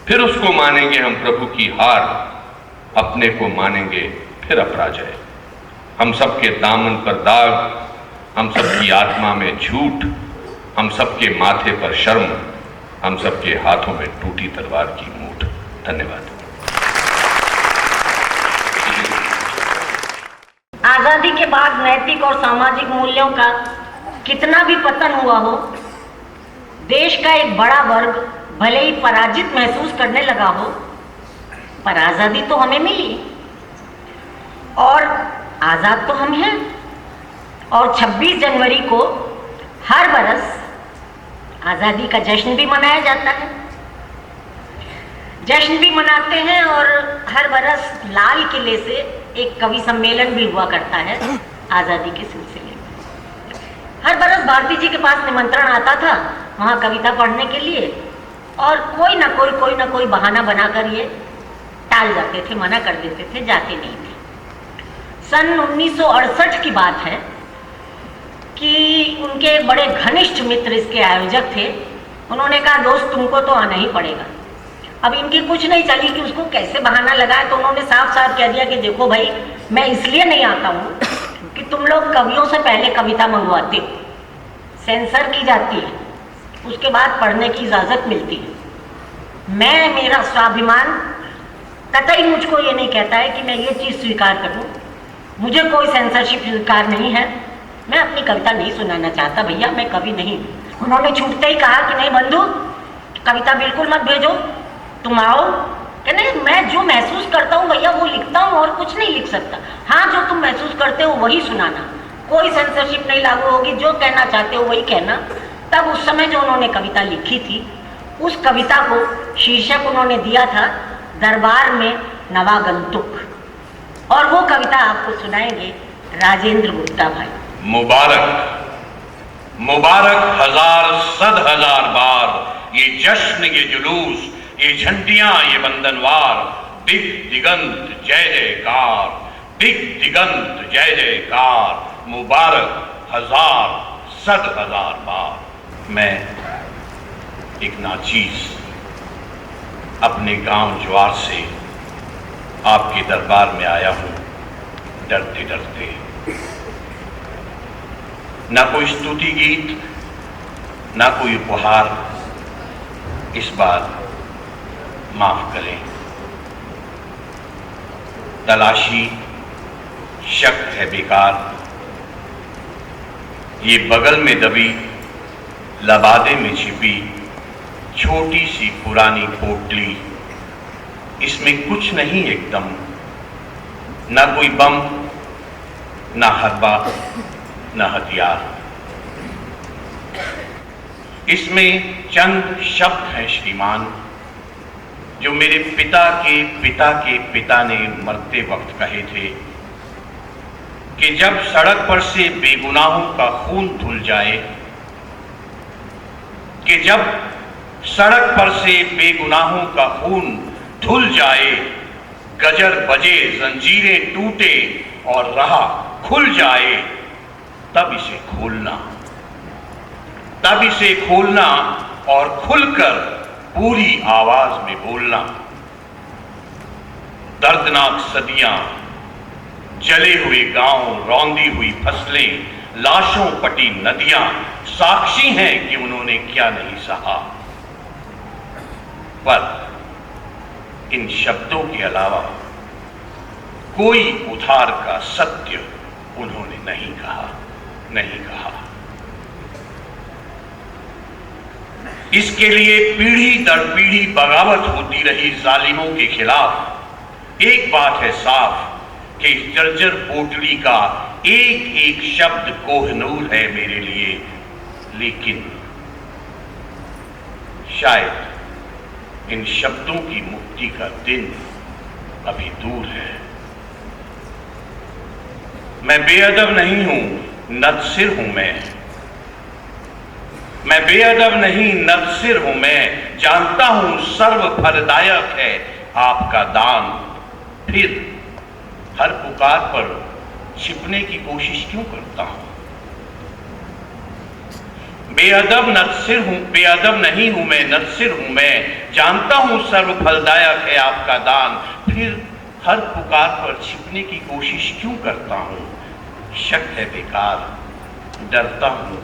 फिर उसको मानेंगे हम प्रभु की हार, अपने को मानेंगे फिर अपराजय। हम सबके दामन पर दाग, हम सबकी आत्मा में झूठ, हम सबके माथे पर शर्म, हम सबके हाथों में टूटी तलवार की मूठ। धन्यवाद। आजादी के बाद नैतिक और सामाजिक मूल्यों का कितना भी पतन हुआ हो, देश का एक बड़ा वर्ग भले ही पराजित महसूस करने लगा हो, पर आजादी तो हमें मिली और आजाद तो हम हैं। और 26 जनवरी को हर बरस आजादी का जश्न भी मनाया जाता है। जश्न भी मनाते हैं और हर बरस लाल किले से एक कवि सम्मेलन भी हुआ करता है आजादी के सिलसिले में। हर बरस भारती जी के पास निमंत्रण आता था वहाँ कविता पढ़ने के लिए, और कोई ना कोई बहाना बनाकर ये टाल जाते थे, मना कर देते थे, जाते नहीं थे। सन 1968 की बात है कि उनके बड़े घनिष्ठ मित्र इसके आयोजक थे। उन्होंने कहा दोस्त तुमको तो आना ही पड़ेगा। अब इनकी कुछ नहीं चली कि उसको कैसे बहाना लगाए, तो उन्होंने साफ साफ कह दिया कि देखो भाई, मैं इसलिए नहीं आता हूँ कि तुम लोग कवियों से पहले कविता मंगवाते हो, सेंसर की जाती है, उसके बाद पढ़ने की इजाज़त मिलती है। मेरा स्वाभिमान कतई मुझको ये नहीं कहता है कि मैं ये चीज़ स्वीकार करूँ। मुझे कोई सेंसरशिप स्वीकार नहीं है। मैं अपनी कविता नहीं सुनाना चाहता भैया, मैं कवि नहीं। उन्होंने छूटते ही कहा कि नहीं बंधु, कविता बिल्कुल मत भेजो, तुम आओ। कि नहीं, मैं जो महसूस करता हूँ भैया वो लिखता हूँ और कुछ नहीं लिख सकता। हाँ, जो तुम महसूस करते हो वही सुनाना, कोई सेंसरशिप नहीं लागू होगी, जो कहना चाहते हो वही कहना। तब उस समय जो उन्होंने कविता लिखी थी, उस कविता को शीर्षक उन्होंने दिया था दरबार में नवागंतुक, और वो कविता आपको सुनाएंगे राजेंद्र गुप्ता भाई। मुबारक मुबारक हजार सद हजार बार ये जश्न, ये जुलूस, ये झंडियां, ये बंधनवार। दिग दिगंत जय जयकार, दिग दिगंत जय जयकार। मुबारक हजार सद हजार बार। मैं एक नाचीज अपने गांव ज्वार से आपके दरबार में आया हूं, डरते डरते। ना कोई स्तुति गीत, ना कोई उपहार, इस बार माफ करें। तलाशी शक्त है बेकार, ये बगल में दबी लबादे में छिपी छोटी सी पुरानी पोटली, इसमें कुछ नहीं एकदम, ना कोई बम, ना हरबा, ना हथियार। इसमें चंद शब्द हैं श्रीमान, जो मेरे पिता के पिता के पिता ने मरते वक्त कहे थे कि जब सड़क पर से बेगुनाहों का खून धुल जाए, कि जब सड़क पर से बेगुनाहों का खून धुल जाए, गजर बजे, जंजीरें टूटे और राह खुल जाए, तब इसे खोलना, तब इसे खोलना और खुलकर पूरी आवाज में बोलना। दर्दनाक सदियां, जले हुए गांव, रौंदी हुई फसलें, लाशों पटी नदियां साक्षी हैं कि उन्होंने क्या नहीं सहा। पर इन शब्दों के अलावा कोई उधार का सत्य उन्होंने नहीं कहा, नहीं कहा। इसके लिए पीढ़ी दर पीढ़ी बगावत होती रही जालिमों के खिलाफ। एक बात है साफ कि इस जर्जर पोटली का एक एक शब्द कोहनूर है मेरे लिए, लेकिन शायद इन शब्दों की मुक्ति का दिन अभी दूर है। मैं बेअदब नहीं हूं, नदसिर हूं मैं बेअदब नहीं, नदसिर हूं मैं। जानता हूं सर्व फलदायक है आपका दान, फिर हर पुकार पर छिपने की कोशिश क्यों करता हूं। बेअदब नदसिर हूं, बेअदब नहीं हूं मैं, नदसिर हूं मैं। जानता हूं सर्व फलदायक है आपका दान, फिर हर पुकार पर छिपने की कोशिश क्यों करता हूं। शक है बेकार, डरता हूं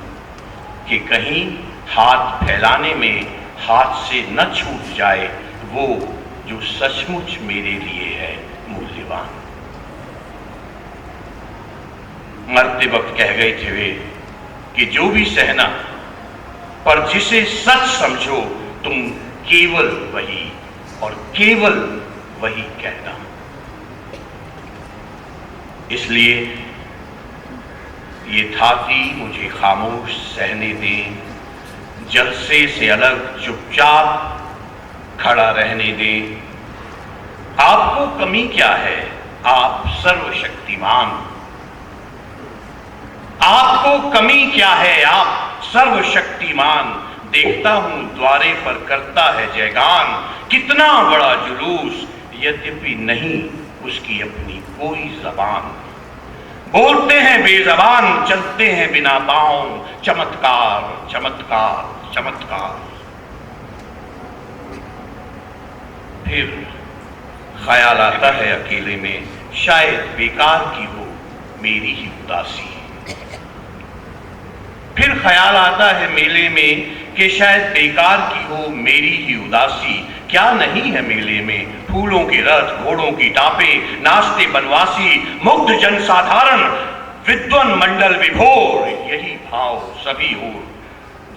कि कहीं हाथ फैलाने में हाथ से न छूट जाए वो जो सचमुच मेरे लिए है मूल्यवान। मरते वक्त कह गए थे वे कि जो भी सहना, पर जिसे सच समझो तुम केवल वही और केवल वही कहना। इसलिए ये थाती मुझे खामोश सहने दें, जलसे से अलग चुपचाप खड़ा रहने दें। आपको कमी क्या है, आप सर्वशक्तिमान। आपको कमी क्या है, आप सर्वशक्तिमान। देखता हूं द्वारे पर करता है जयगान, कितना बड़ा जुलूस, यद्यपि नहीं उसकी अपनी कोई जबान। बोलते हैं बेजबान, चलते हैं बिना पांव, चमत्कार चमत्कार चमत्कार। फिर ख्याल आता है अकेले में, शायद बेकार की हो मेरी ही उदासी। फिर ख्याल आता है मेले में कि शायद बेकार की हो मेरी ही उदासी। क्या नहीं है मेले में, फूलों के रथ, घोड़ों की टापे, नाचते बनवासी, मुग्ध जनसाधारण, विद्वान मंडल विभोर, यही भाव सभी ओर।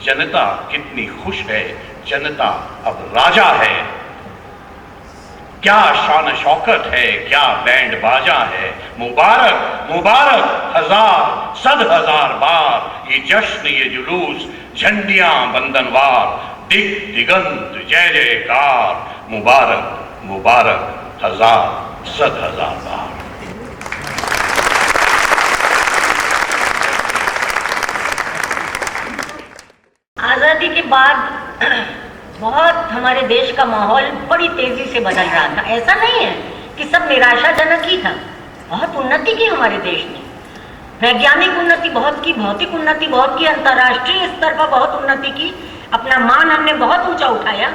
जनता कितनी खुश है, जनता अब राजा है। क्या शान शौकत है, क्या बैंड बाजा है। मुबारक मुबारक हजार सद हजार बार, ये जश्न ये जुलूस, झंडियां बंधनवार, दिग दिगंत जय जयकार। मुबारक मुबारक हजार सद हजार बार। आजादी के बाद बहुत हमारे देश का माहौल बड़ी तेजी से बदल रहा था। ऐसा नहीं है कि सब निराशाजनक ही था, बहुत उन्नति की हमारे देश ने, वैज्ञानिक उन्नति बहुत की, भौतिक उन्नति बहुत की, अंतर्राष्ट्रीय स्तर पर बहुत उन्नति की, अपना मान हमने बहुत ऊंचा उठाया।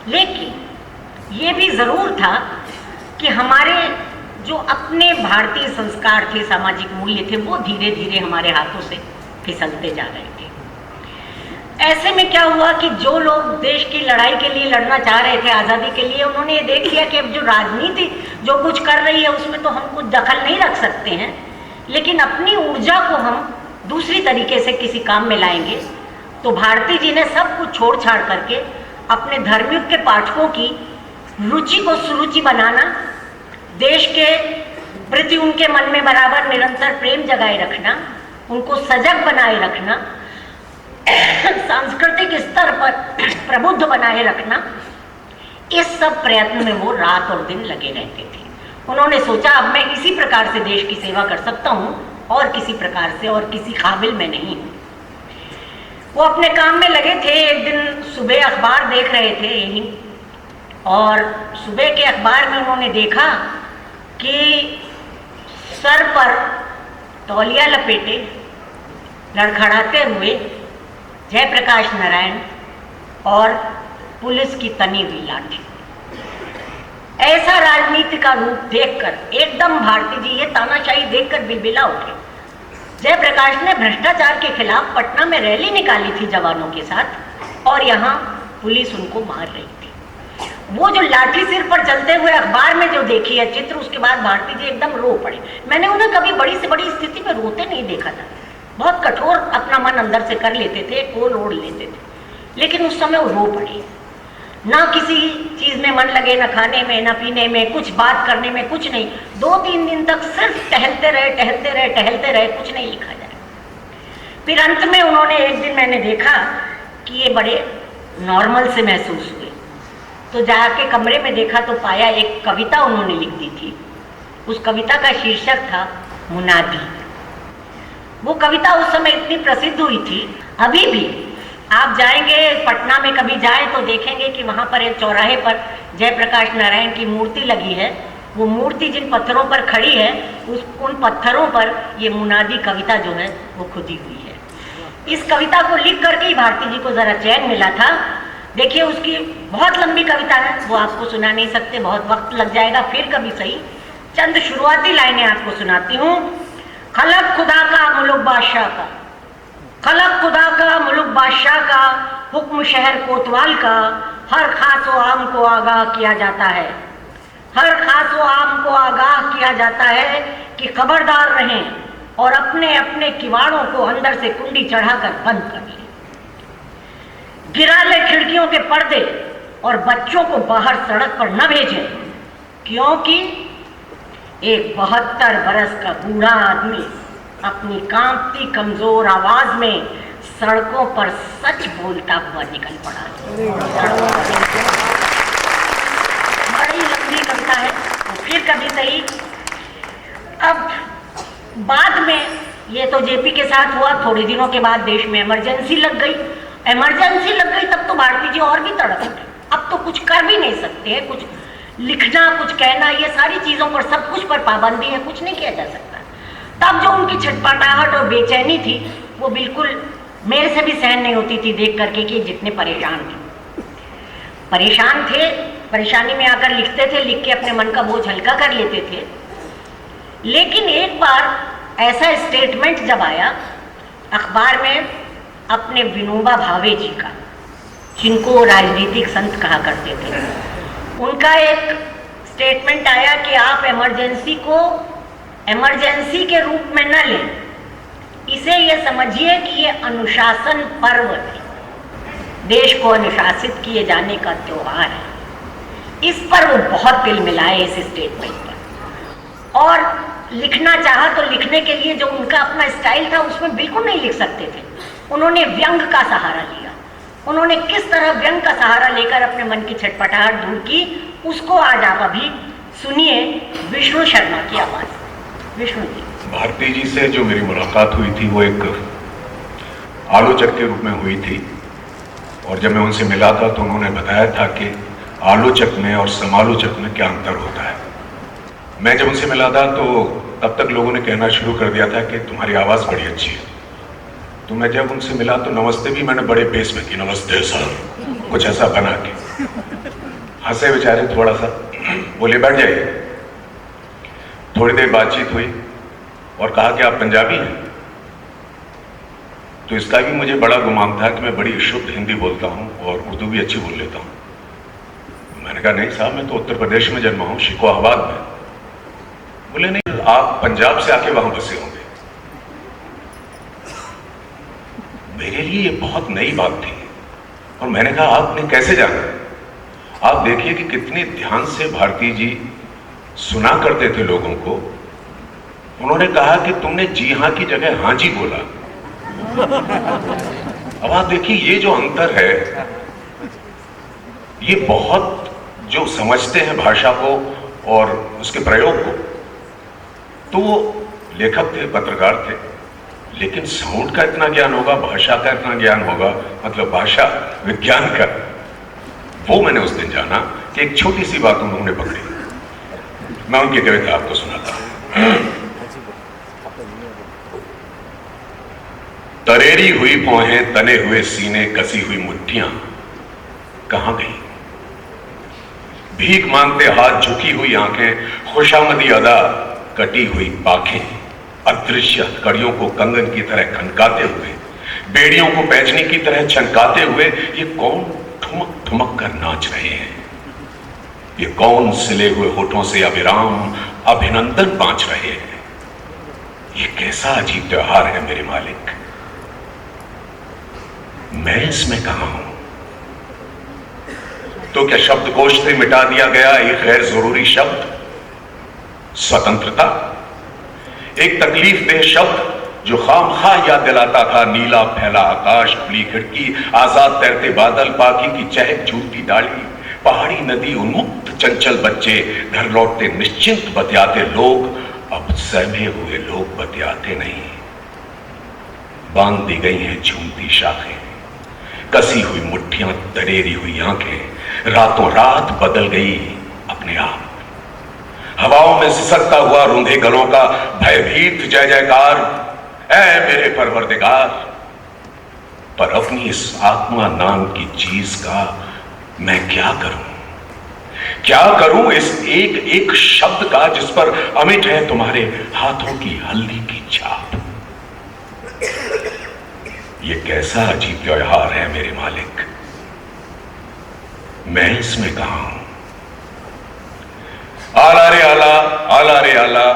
लेकिन ये भी जरूर था कि हमारे जो अपने भारतीय संस्कार थे, सामाजिक मूल्य थे, वो धीरे धीरे हमारे हाथों से फिसलते जा रहे थे। ऐसे में क्या हुआ कि जो लोग देश की लड़ाई के लिए लड़ना चाह रहे थे, आज़ादी के लिए, उन्होंने ये देख लिया कि अब जो राजनीति जो कुछ कर रही है उसमें तो हम कुछ दखल नहीं रख सकते हैं, लेकिन अपनी ऊर्जा को हम दूसरी तरीके से किसी काम में लाएंगे। तो भारती जी ने सब कुछ छोड़ छाड़ करके अपने धर्मयुग के पाठकों की रुचि को सुरुचि बनाना, देश के प्रति उनके मन में बराबर निरंतर प्रेम जगाए रखना, उनको सजग बनाए रखना, सांस्कृतिक स्तर पर प्रबुद्ध बनाए रखना, इस सब प्रयत्न में वो रात और दिन लगे रहते थे। उन्होंने सोचा अब मैं इसी प्रकार से देश की सेवा कर सकता हूँ और किसी प्रकार से और किसी काबिल में नहीं हूँ। वो अपने काम में लगे थे। एक दिन सुबह अखबार देख रहे थे यहीं, और सुबह के अखबार में उन्होंने देखा कि सर पर तौलिया लपेटे लड़खड़ाते हुए जयप्रकाश नारायण और पुलिस की तनी हुई लाठी। ऐसा राजनीति का रूप देखकर एकदम भारती जी ये तानाशाही देखकर बिलबिला उठे। जयप्रकाश ने भ्रष्टाचार के खिलाफ पटना में रैली निकाली थी जवानों के साथ और यहाँ पुलिस उनको मार रही थी। वो जो लाठी सिर पर चलते हुए अखबार में जो देखी है चित्र, उसके बाद भारती जी एकदम रो पड़े। मैंने उन्हें कभी बड़ी से बड़ी स्थिति में रोते नहीं देखा था। बहुत कठोर अपना मन अंदर से कर लेते थे, कोल ओढ़ लेते थे, लेकिन उस समय वो रो पड़े। ना किसी चीज में मन लगे, ना खाने में, ना पीने में, कुछ बात करने में, कुछ नहीं। 2-3 दिन तक सिर्फ टहलते रहे, कुछ नहीं लिखा जाए। फिर अंत में उन्होंने एक दिन मैंने देखा कि ये बड़े नॉर्मल से महसूस हुए, तो जाके कमरे में देखा तो पाया एक कविता उन्होंने लिख दी थी। उस कविता का शीर्षक था मुनादी। वो कविता उस समय इतनी प्रसिद्ध हुई थी, अभी भी आप जाएंगे पटना में कभी जाएं तो देखेंगे कि वहाँ पर एक चौराहे पर जयप्रकाश नारायण की मूर्ति लगी है। वो मूर्ति जिन पत्थरों पर खड़ी है उन पत्थरों पर ये मुनादी कविता जो है वो खुदी हुई है। इस कविता को लिख करके ही भारती जी को जरा चैन मिला था। देखिए उसकी बहुत लंबी कविता है, वो आपको सुना नहीं सकते, बहुत वक्त लग जाएगा, फिर कभी सही। चंद शुरुआती लाइनें आपको सुनाती हूँ। खलक खुदा का मुल्क बादशाह का, खलक खुदा का मुल्क बादशाह का, हुक्म शहर कोतवाल का, हर खास व आम को आगाह किया जाता है, हर खास व आम को आगाह किया जाता है कि खबरदार रहें और अपने अपने किवाड़ों को अंदर से कुंडी चढ़ाकर बंद कर लें। गिरा ले खिड़कियों के पर्दे और बच्चों को बाहर सड़क पर न भेजें, क्योंकि एक 72 बरस का बूढ़ा आदमी अपनी कांपती कमजोर आवाज में सड़कों पर सच बोलता हुआ निकल पड़ा। बड़ी लंबी कविता है, तो फिर कभी सही। अब बाद में ये तो जेपी के साथ हुआ, थोड़े दिनों के बाद देश में इमरजेंसी लग गई। तब तो भारती जी और भी तड़प उठे। अब तो कुछ कर भी नहीं सकते हैं, कुछ लिखना, कुछ कहना, ये सारी चीजों पर, सब कुछ पर पाबंदी है, कुछ नहीं किया जा सकता। तब जो उनकी छटपटाहट और बेचैनी थी वो बिल्कुल मेरे से भी सहन नहीं होती थी देख करके कि जितने परेशान थे, परेशानी में आकर लिखते थे, लिख के अपने मन का बोझ हल्का कर लेते थे। लेकिन एक बार ऐसा स्टेटमेंट जब आया अखबार में अपने विनोबा भावे जी का, जिनको राजनीतिक संत कहा करते थे, उनका एक स्टेटमेंट आया कि आप इमरजेंसी को इमरजेंसी के रूप में न लें, इसे ये समझिए कि ये अनुशासन पर्व है, देश को अनुशासित किए जाने का त्योहार है। इस पर वो बहुत तिल मिलाए इस स्टेटमेंट पर, और लिखना चाहा तो लिखने के लिए जो उनका अपना स्टाइल था उसमें बिल्कुल नहीं लिख सकते थे। उन्होंने व्यंग का सहारा लिया। उन्होंने किस तरह व्यंग का सहारा लेकर अपने मन की छटपटाहट दूर की, उसको आज आप अभी सुनिए विष्णु शर्मा की आवाज। विष्णु जी। भारती जी से जो मेरी मुलाकात हुई थी वो एक आलोचक के रूप में हुई थी, और जब मैं उनसे मिला था तो उन्होंने बताया था कि आलोचक में और समालोचक में क्या अंतर होता है। मैं जब उनसे मिला था तो तब तक लोगों ने कहना शुरू कर दिया था कि तुम्हारी आवाज़ बड़ी अच्छी है। तो मैं जब उनसे मिला तो नमस्ते भी मैंने बड़े बेस में की, नमस्ते सर, कुछ ऐसा बना के। हंसे बेचारे थोड़ा सा, बोले बैठ जाइए। थोड़ी देर बातचीत हुई और कहा कि आप पंजाबी हैं। तो इसका भी मुझे बड़ा गुमान था कि मैं बड़ी शुद्ध हिंदी बोलता हूँ और उर्दू भी अच्छी बोल लेता हूँ। मैंने कहा नहीं साहब, मैं तो उत्तर प्रदेश में जन्मा हूँ, शिकोहाबाद में। बोले नहीं, आप पंजाब से आके वहां बसे होंगे। मेरे लिए ये बहुत नई बात थी और मैंने कहा आपने कैसे जाना? आप देखिए कि कितने ध्यान से भारती जी सुना करते थे लोगों को। उन्होंने कहा कि तुमने जी हां की जगह हां जी बोला। अब आप देखिए ये जो अंतर है, ये बहुत जो समझते हैं भाषा को और उसके प्रयोग को, तो वो लेखक थे, पत्रकार थे, लेकिन साउंड का इतना ज्ञान होगा, भाषा का इतना ज्ञान होगा, मतलब भाषा विज्ञान का, वो मैंने उस दिन जाना कि एक छोटी सी बात उन्होंने पकड़ी। मैं उनकी कविता आपको सुनाता हूं। तरेरी हुई भौहें, तने हुए सीने, कसी हुई मुट्ठियां कहां गई? भीख मांगते हाथ, झुकी हुई आंखें, खुशामदी अदा, कटी हुई पाखें, अदृश्य कड़ियों को कंगन की तरह खनकाते हुए, बेड़ियों को पैजनी की तरह छनकाते हुए ये कौन ठुमक ठुमक कर नाच रहे हैं? ये कौन सिले हुए होठों से अविराम अभिनंदन बांच रहे हैं? ये कैसा अजीब त्योहार है मेरे मालिक। मैं इसमें कहां हूं? तो क्या शब्दकोश से मिटा दिया गया एक गैर जरूरी शब्द स्वतंत्रता? एक तकलीफ देह शब्द जो खामखा याद दिलाता था नीला फैला आकाश, खुली खिड़की, आजाद तैरते बादल, पाखी की चहक, झूलती डाली, पहाड़ी नदी, उन्मुक्त चंचल बच्चे, घर लौटते निश्चिंत बतियाते लोग, अब सहमे हुए लोग बतियाते नहीं। बांध दी गई हैं झूमती शाखें, कसी हुई मुट्ठियां, दरेरी हुई आंखें, रातों रात बदल गई अपने आप। हवाओं में सिसकता हुआ रूंधे गलों का भयभीत जय जयकार, ऐ मेरे परवरदिगार। पर अपनी इस आत्मा नाम की चीज का मैं क्या करूं? क्या करूं इस एक एक शब्द का जिस पर अमिट है तुम्हारे हाथों की हल्दी की छाप? ये कैसा अजीब त्योहार है मेरे मालिक। मैं इसमें कहां हूं? आला रे आला, आला रे आला,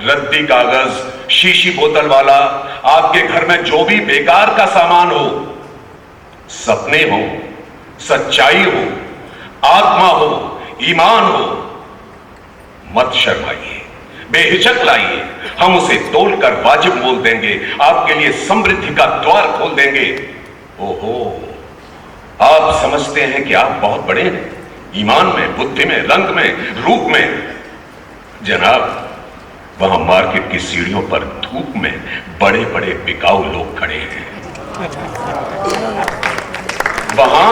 रद्दी कागज, शीशी बोतल वाला, आपके घर में जो भी बेकार का सामान हो, सपने हो, सच्चाई हो, आत्मा हो, ईमान हो, मत शर्माइए, बेहिचक लाइए, हम उसे तोड़कर वाजिब मोल देंगे, आपके लिए समृद्धि का द्वार खोल देंगे। ओहो, आप समझते हैं कि आप बहुत बड़े हैं, ईमान में, बुद्धि में, रंग में, रूप में। जनाब, वहां मार्केट की सीढ़ियों पर धूप में बड़े बड़े बिकाऊ लोग खड़े हैं। वहां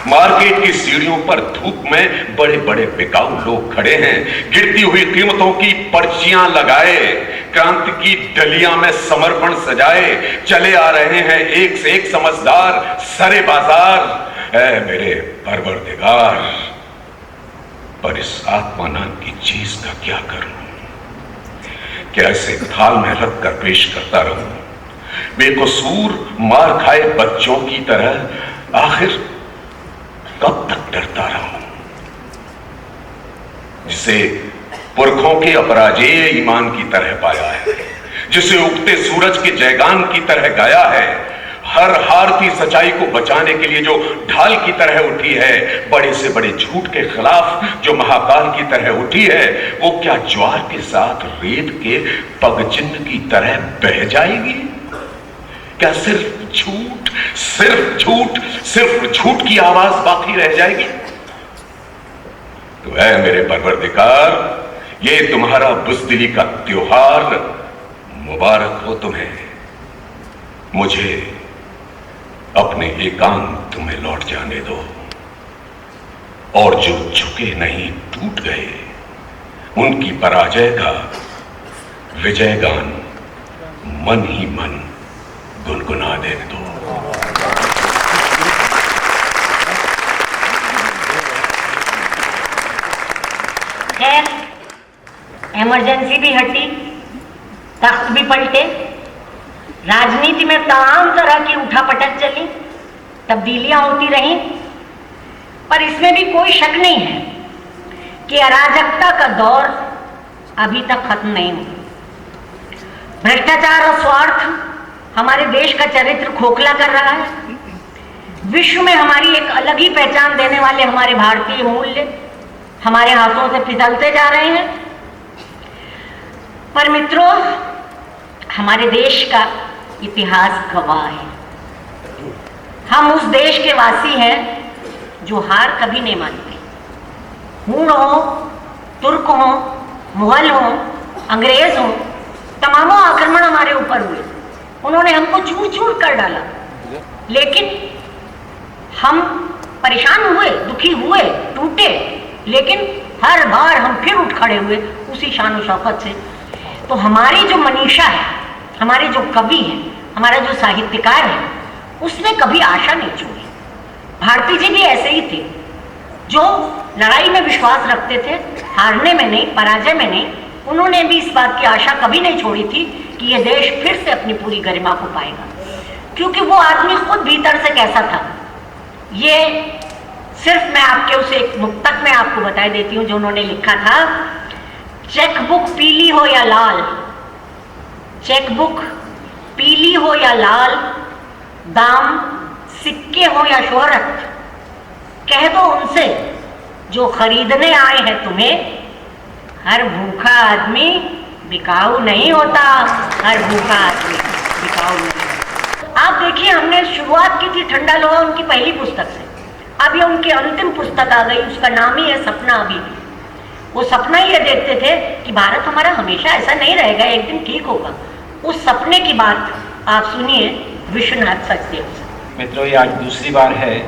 मार्केट की सीढ़ियों पर धूप में बड़े बड़े बिकाऊ लोग खड़े हैं, गिरती हुई कीमतों की पर्चियां लगाए, क्रांति की डलियां में समर्पण सजाए, चले आ रहे हैं एक से एक समझदार सरे बाजार। ऐ मेरे परवरदिगार, पर इस आत्मा नाम की चीज का क्या करूं? क्या इसे थाल में रख कर पेश करता रहूं, बेकसूर मार खाए बच्चों की तरह? आखिर कब तक डरता रहूं? जिसे पुरखों के अपराजेय ईमान की तरह पाया है, जिसे उगते सूरज के जयगान की तरह गाया है, हर हार की सच्चाई को बचाने के लिए जो ढाल की तरह उठी है, बड़े से बड़े झूठ के खिलाफ जो महाकाल की तरह उठी है, वो क्या ज्वार के साथ रेत के पगचिन्ह की तरह बह जाएगी? क्या सिर्फ झूठ, सिर्फ झूठ, सिर्फ झूठ की आवाज बाकी रह जाएगी? तो है मेरे परवरदिगार, ये तुम्हारा बुज़दिली का त्योहार मुबारक हो तुम्हें। मुझे अपने एकांत में लौट जाने दो, और जो झुके नहीं टूट गए, उनकी पराजय का विजय गान मन ही मन गुनगुना देने दो। खैर, इमरजेंसी भी हटी, तख्त भी पलटे, राजनीति में तमाम तरह की उठापटक चली, तब्दीलियां होती रहीं, पर इसमें भी कोई शक नहीं है कि अराजकता का दौर अभी तक खत्म नहीं हुआ। भ्रष्टाचार और स्वार्थ हमारे देश का चरित्र खोखला कर रहा है। विश्व में हमारी एक अलग ही पहचान देने वाले हमारे भारतीय मूल्य हमारे हाथों से फिसलते जा रहे हैं। पर मित्रों, हमारे देश का इतिहास गवाह है। हम उस देश के वासी हैं जो हार कभी नहीं मानते। हूण हो, तुर्क हो, मुगल हो, अंग्रेज हो, तमामों आक्रमण हमारे ऊपर हुए, उन्होंने हमको चूर चूर कर डाला, लेकिन हम परेशान हुए, दुखी हुए, टूटे, लेकिन हर बार हम फिर उठ खड़े हुए उसी शान शौकत से। तो हमारी जो मनीषा है, हमारे जो कवि हैं, हमारा जो साहित्यकार है, उसने कभी आशा नहीं छोड़ी। भारती जी भी ऐसे ही थे, जो लड़ाई में विश्वास रखते थे, हारने में नहीं, पराजय में नहीं। उन्होंने भी इस बात की आशा कभी नहीं छोड़ी थी कि ये देश फिर से अपनी पूरी गरिमा को पाएगा, क्योंकि वो आदमी खुद भीतर से कैसा था। ये सिर्फ मैं आपके उस एक मुक्तक में आपको बता देती हूँ जो उन्होंने लिखा था। चेकबुक पीली हो या लाल, चेकबुक पीली हो या लाल, दाम सिक्के हो या शोहरत, कह दो उनसे जो खरीदने आए हैं तुम्हें, हर भूखा आदमी बिकाऊ नहीं होता, हर भूखा आदमी बिकाऊ नहीं होता। आप देखिए, हमने शुरुआत की थी ठंडा लोहा उनकी पहली पुस्तक से, अब ये उनकी अंतिम पुस्तक आ गई, उसका नाम ही है सपना अभी भी। वो सपना ये देखते थे कि भारत हमारा हमेशा ऐसा नहीं रहेगा, एक दिन ठीक होगा। उस सपने की बात आप सुनिए विश्वनाथ सचदेव से। मित्रों, ये आज दूसरी बार है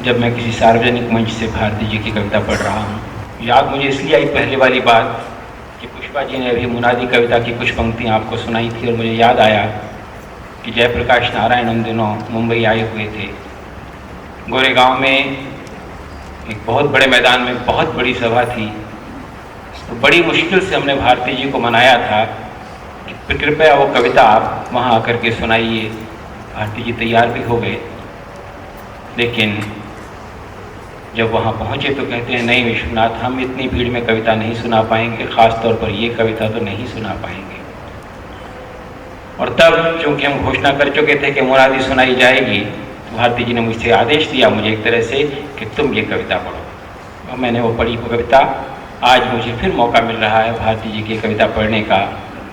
जब मैं किसी सार्वजनिक मंच से भारती जी की कविता पढ़ रहा हूँ। याद मुझे इसलिए आई पहले वाली बात कि पुष्पा जी ने अभी मुनादी कविता की कुछ पंक्तियाँ आपको सुनाई थी, और मुझे याद आया कि जयप्रकाश नारायण उन दिनों मुंबई आए हुए थे। गोरेगांव में एक बहुत बड़े मैदान में बहुत बड़ी सभा थी, तो बड़ी मुश्किल से हमने भारती जी को मनाया था कि कृपया वो कविता आप वहाँ आकर के सुनाइए। भारती जी तैयार भी हो गए, लेकिन जब वहाँ पहुँचे तो कहते हैं नहीं विश्वनाथ, हम इतनी भीड़ में कविता नहीं सुना पाएंगे, ख़ास तौर पर ये कविता तो नहीं सुना पाएंगे। और तब चूँकि हम घोषणा कर चुके थे कि मुनादी सुनाई जाएगी, तो भारती जी ने मुझसे आदेश दिया मुझे एक तरह से कि तुम ये कविता पढ़ो। और मैंने वो पढ़ी वो कविता। आज मुझे फिर मौका मिल रहा है भारती जी की कविता पढ़ने का,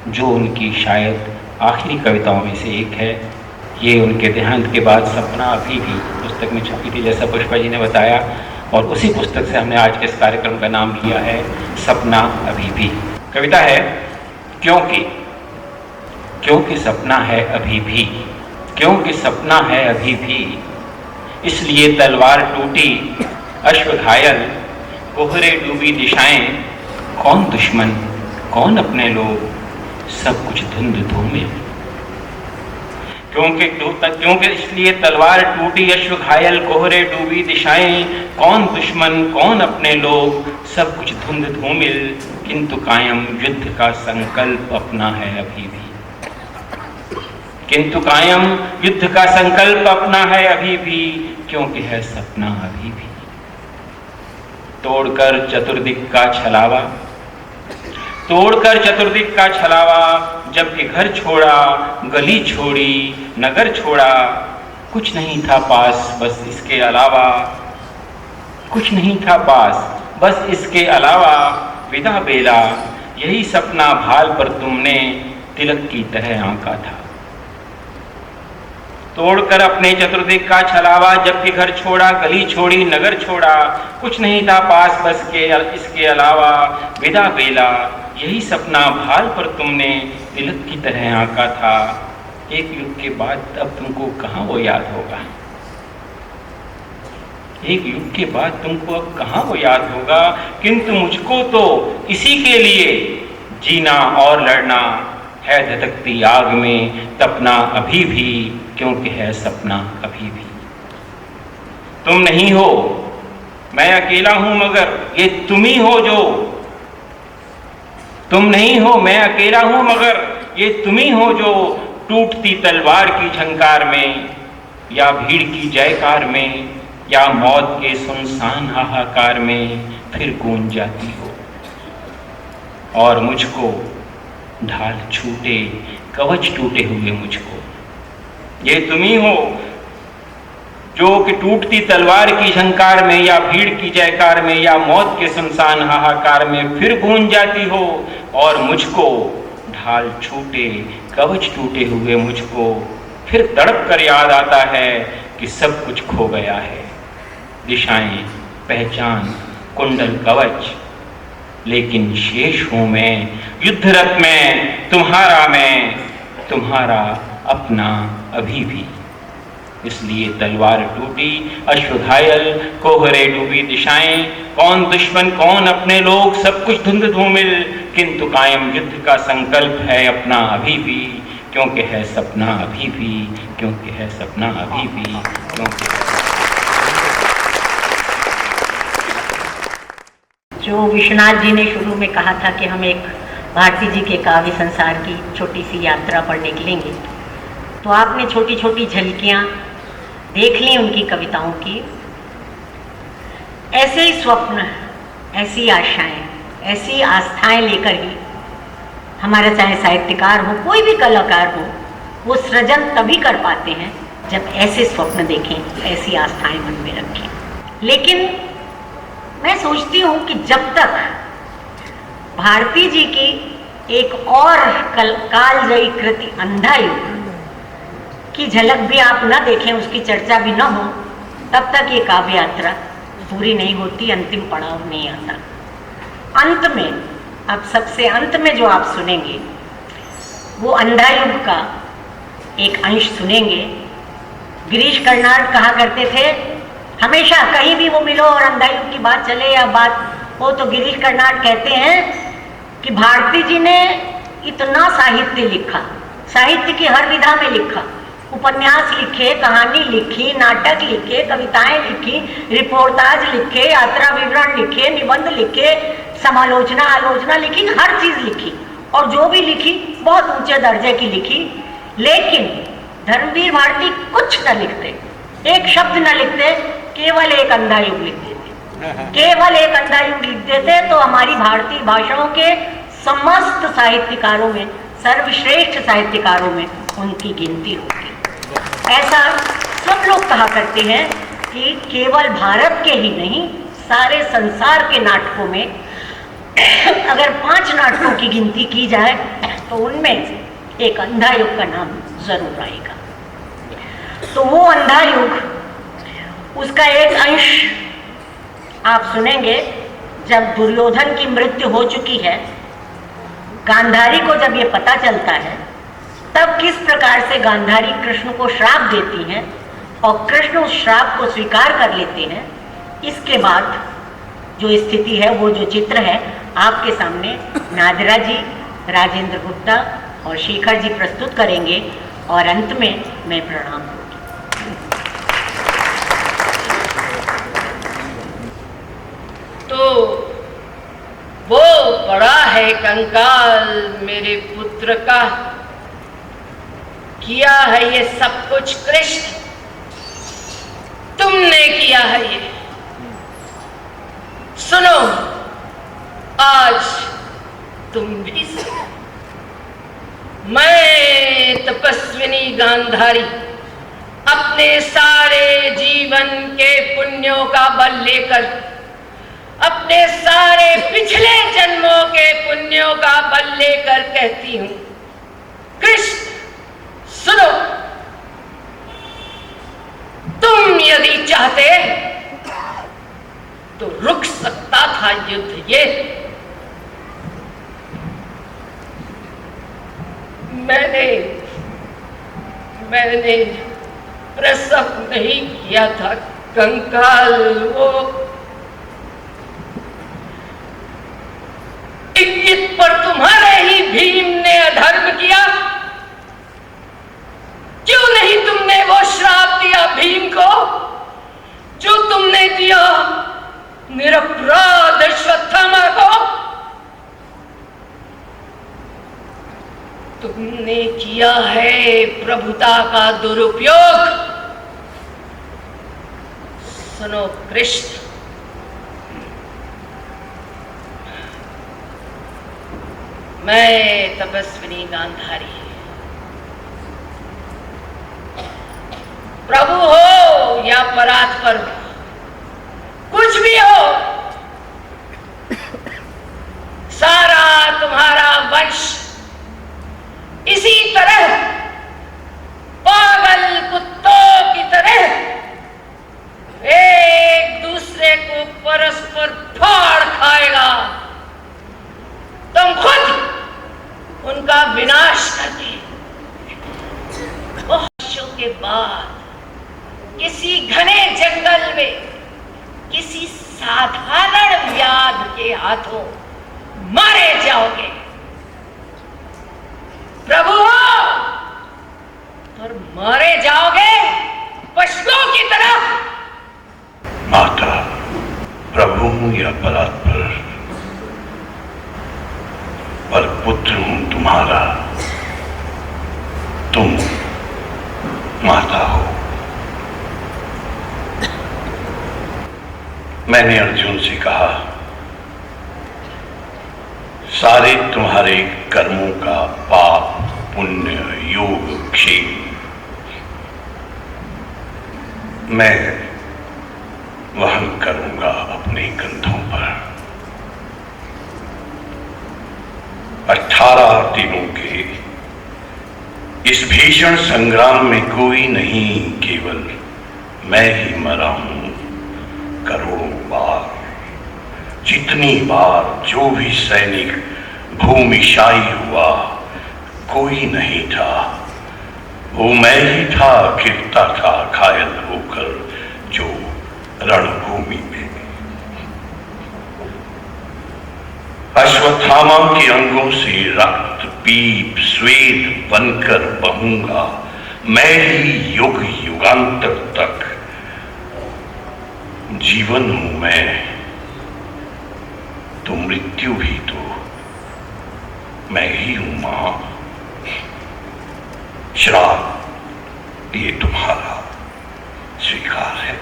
जो उनकी शायद आखिरी कविताओं में से एक है। ये उनके देहांत के बाद सपना अभी भी पुस्तक में छपी थी, जैसा पुष्पा जी ने बताया, और उसी पुस्तक से हमने आज के इस कार्यक्रम का नाम लिया है सपना अभी भी। कविता है क्योंकि सपना है अभी भी, क्योंकि सपना है अभी भी, इसलिए तलवार टूटी अश्व घायल, कोहरे डूबी दिशाएं, कौन दुश्मन कौन अपने लोग, सब कुछ धुंध धूमिल। क्योंकि इसलिए तलवार टूटी अश्व घायल, कोहरे डूबी दिशाएं, कौन दुश्मन कौन अपने लोग, सब कुछ धुंध धूमिल, किंतु कायम युद्ध का संकल्प अपना है अभी भी, किंतु कायम युद्ध का संकल्प अपना है अभी भी, क्योंकि है सपना अभी भी। तोड़कर चतुर्दिक का छलावा, तोड़कर चतुर्दिक का छलावा, जब कि घर छोड़ा गली छोड़ी नगर छोड़ा, कुछ नहीं था पास बस इसके अलावा, कुछ नहीं था पास बस इसके अलावा, विदा बेला यही सपना भाल पर तुमने तिलक की तरह आंका था। तोड़कर अपने चतुर्दिक का छलावा, जबकि घर छोड़ा गली छोड़ी नगर छोड़ा, कुछ नहीं था पास बस के इसके अलावा, विदा बेला यही सपना भाल पर तुमने तिलक की तरह आंका था। एक युग के बाद अब तुमको कहाँ वो याद होगा, एक युग के बाद तुमको अब कहाँ वो याद होगा, किंतु मुझको तो इसी के लिए जीना और लड़ना है, धधकती आग में तपना अभी भी, क्योंकि है सपना अभी भी। तुम नहीं हो मैं अकेला हूं मगर ये तुम ही हो जो, तुम नहीं हो मैं अकेला हूं मगर ये तुम ही हो जो, टूटती तलवार की झंकार में या भीड़ की जयकार में या मौत के सुनसान हाहाकार में फिर गूंज जाती हो, और मुझको ढाल छूटे कवच टूटे हुए मुझको, ये तुम ही हो जो कि टूटती तलवार की झंकार में या भीड़ की जयकार में या मौत के सुनसान हाहाकार में फिर गूंज जाती हो, और मुझको ढाल छूटे कवच टूटे हुए मुझको फिर तड़प कर याद आता है कि सब कुछ खो गया है, दिशाएं पहचान कुंडल कवच, लेकिन शेष हूं मैं युद्धरत में तुम्हारा, मैं तुम्हारा अपना अभी भी। इसलिए तलवार टूटी, अश्व घायल, कोहरे डूबी दिशाएं, कौन दुश्मन कौन अपने लोग, सब कुछ धुंध धूमिल, किंतु कायम युद्ध का संकल्प है अपना अभी भी, क्योंकि है सपना अभी भी, क्योंकि है सपना अभी भी, क्योंकि जो विश्वनाथ जी ने शुरू में कहा था कि हम एक भारती जी के काव्य संसार की छोटी सी यात्रा पर निकलेंगे, तो आपने छोटी छोटी झलकियाँ देख ली उनकी कविताओं की। ऐसे ही स्वप्न, ऐसी आशाएं, ऐसी आस्थाएं लेकर ही हमारा चाहे साहित्यकार हो, कोई भी कलाकार हो, वो सृजन तभी कर पाते हैं जब ऐसे स्वप्न देखें, ऐसी आस्थाएं मन में रखें। लेकिन मैं सोचती हूँ कि जब तक भारती जी की एक और कालजयी कृति अंधा युग की झलक भी आप न देखें, उसकी चर्चा भी न हो, तब तक ये काव्य यात्रा पूरी नहीं होती, अंतिम पड़ाव नहीं आता। अंत में, अब सबसे अंत में जो आप सुनेंगे वो अंधा युग का एक अंश सुनेंगे। गिरीश कर्नाड कहा करते थे, हमेशा कहीं भी वो मिलो और अंधा युग की बात चले या बात हो, तो गिरीश कर्नाड कहते हैं कि भारती जी ने इतना साहित्य लिखा, साहित्य की हर विधा में लिखा, उपन्यास लिखे, कहानी लिखी, नाटक लिखे, कविताएं लिखी, रिपोर्टाज लिखे, यात्रा विवरण लिखे, निबंध लिखे, समालोचना आलोचना लिखी, हर चीज लिखी, और जो भी लिखी बहुत ऊंचे दर्जे की लिखी। लेकिन धर्मवीर भारती कुछ न लिखते, एक शब्द न लिखते, केवल एक अंधा युग लिख देते, केवल एक अंधा युग लिख देते, तो हमारी भारतीय भाषाओं के समस्त साहित्यकारों में, सर्वश्रेष्ठ साहित्यकारों में उनकी गिनती होती। ऐसा सब लोग कहा करते हैं कि केवल भारत के ही नहीं, सारे संसार के नाटकों में अगर 5 नाटकों की गिनती की जाए तो उनमें एक अंधा युग का नाम जरूर आएगा। तो वो अंधा युग, उसका एक अंश आप सुनेंगे। जब दुर्योधन की मृत्यु हो चुकी है, गांधारी को जब ये पता चलता है, तब किस प्रकार से गांधारी कृष्ण को श्राप देती हैं और कृष्ण उस श्राप को स्वीकार कर लेते हैं। इसके बाद जो स्थिति है, वो जो चित्र है, आपके सामने नादिरा जी, राजेंद्र गुप्ता और शेखर जी प्रस्तुत करेंगे, और अंत में मैं प्रणाम करूंगी। तो वो बड़ा है कंकाल मेरे पुत्र का, किया है ये सब कुछ कृष्ण, तुमने किया है ये। सुनो, आज तुम भी सुनो। मैं तपस्विनी गांधारी अपने सारे जीवन के पुण्यों का बल लेकर, अपने सारे पिछले जन्मों के पुण्यों का बल लेकर कहती हूं, कृष्ण सुनो, तुम यदि चाहते तो रुक सकता था युद्ध ये। मैंने प्रसव नहीं किया था कंकाल, वो इंगित पर तुम्हारे ही भीम ने अधर्म किया। क्यों नहीं तुमने वो श्राप दिया भीम को जो तुमने दिया निरपराध अश्वत्थामा को? तुमने किया है प्रभुता का दुरुपयोग। सुनो कृष्ण, मैं तपस्विनी गांधारी, प्रभु हो या परात्पर हो, कुछ भी हो, सारा तुम्हारा वंश इसी तरह पागल कुत्तों की तरह एक दूसरे को परस्पर फाड़ खाएगा। तुम खुद उनका विनाश करके वर्षों के बाद किसी घने जंगल में किसी साधारण व्याध के हाथों मारे जाओगे प्रभु, और मारे जाओगे पशुओं की तरह। माता, प्रभु हूं या परात्पर, पर पुत्र हूं तुम्हारा, तुम माता हो। मैंने अर्जुन से कहा, सारे तुम्हारे कर्मों का पाप पुण्य योग क्षेम मैं वहन करूंगा अपने कंधों पर। 18 दिनों के इस भीषण संग्राम में कोई नहीं, केवल मैं ही मरा हूं करोड़ों बार। जितनी बार जो भी सैनिक भूमिशाई हुआ, कोई नहीं था, वो मैं ही था, गिरता था घायल होकर जो रणभूमि में। अश्वत्थामा के अंगों से रक्त पीप श्वेत बनकर बहूंगा मैं ही युग युगांतर तक। जीवन हूं मैं तो मृत्यु भी तो मैं ही हूं मां। श्राप ये तुम्हारा स्वीकार है।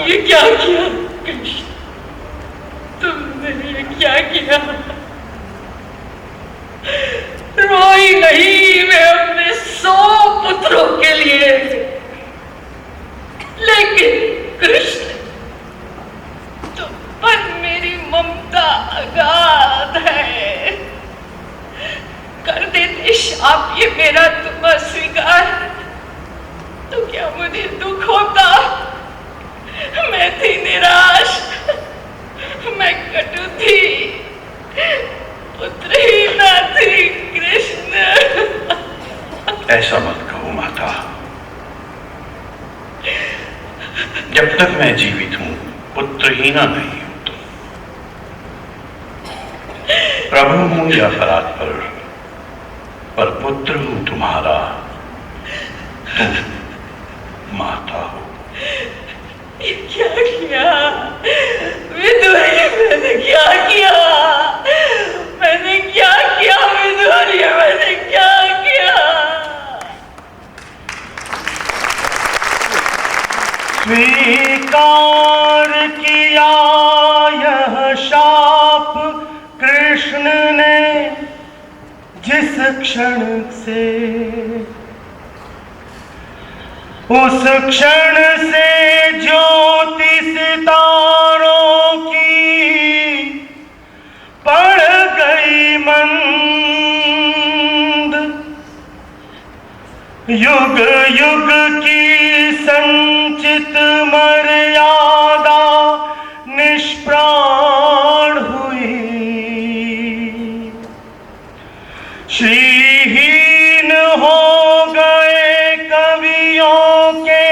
ये क्या किया कृष्ण, तुमने ये क्या किया? रोई नहीं मैं अपने 100 पुत्रों के लिए, लेकिन कृष्ण तुम पर मेरी ममता अगाध है। कर देते शाप ये मेरा तुम अस्वीकार, तो क्या मुझे दुख होता? मैं थी निराश, मैं कटु थी, पुत्रहीन थी कृष्ण। ऐसा मत कहो माता, जब तक मैं जीवित हूं पुत्रहीना नहीं हूं तुम। प्रभु हूं या परात्पर, पर पुत्र हूं तुम्हारा, तुम माता हो। ये क्या किया विदुरी, मैंने क्या किया? मैंने क्या किया विदुरी, मैंने क्या किया? स्वीकार किया यह शाप कृष्ण ने जिस क्षण से, उस क्षण से ज्योति सितारों की पड़ गई मंद। युग युग की संचित मर्यादा निष्प्राण हुई। श्रीहीन हो गए कवियों के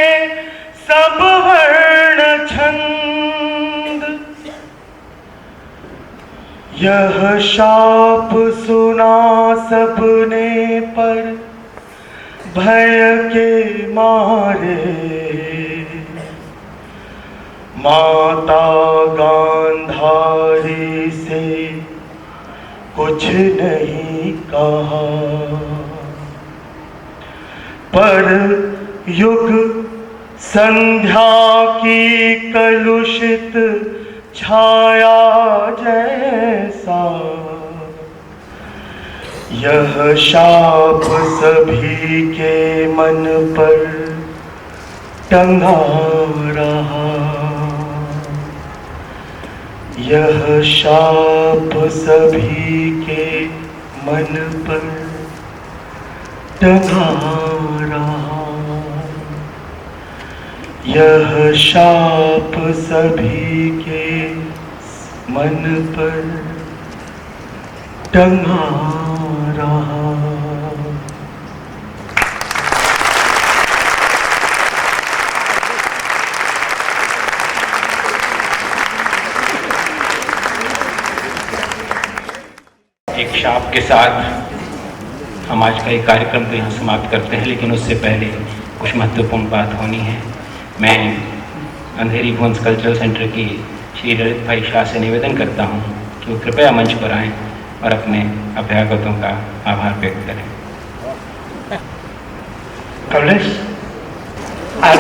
सब वर्ण छंद। यह शाप सुना सबने पर भय के मारे। माता गांधारी से कुछ नहीं कहा, पर युग संध्या की कलुषित छाया जैसा यह शाप सभी के मन पर टंगा रहा। यह शाप सभी के मन पर टंगा रहा। यह शाप सभी के मन पर टंगा रहा। शाप के साथ हम आज का ये कार्यक्रम तो यहाँ समाप्त करते हैं, लेकिन उससे पहले कुछ महत्वपूर्ण बात होनी है। मैं अंधेरी भुवंस कल्चरल सेंटर की श्री ललित भाई शाह से निवेदन करता हूँ कि वो कृपया मंच पर आएँ और अपने अभ्यागतों का आभार व्यक्त करें। कमलेश, आज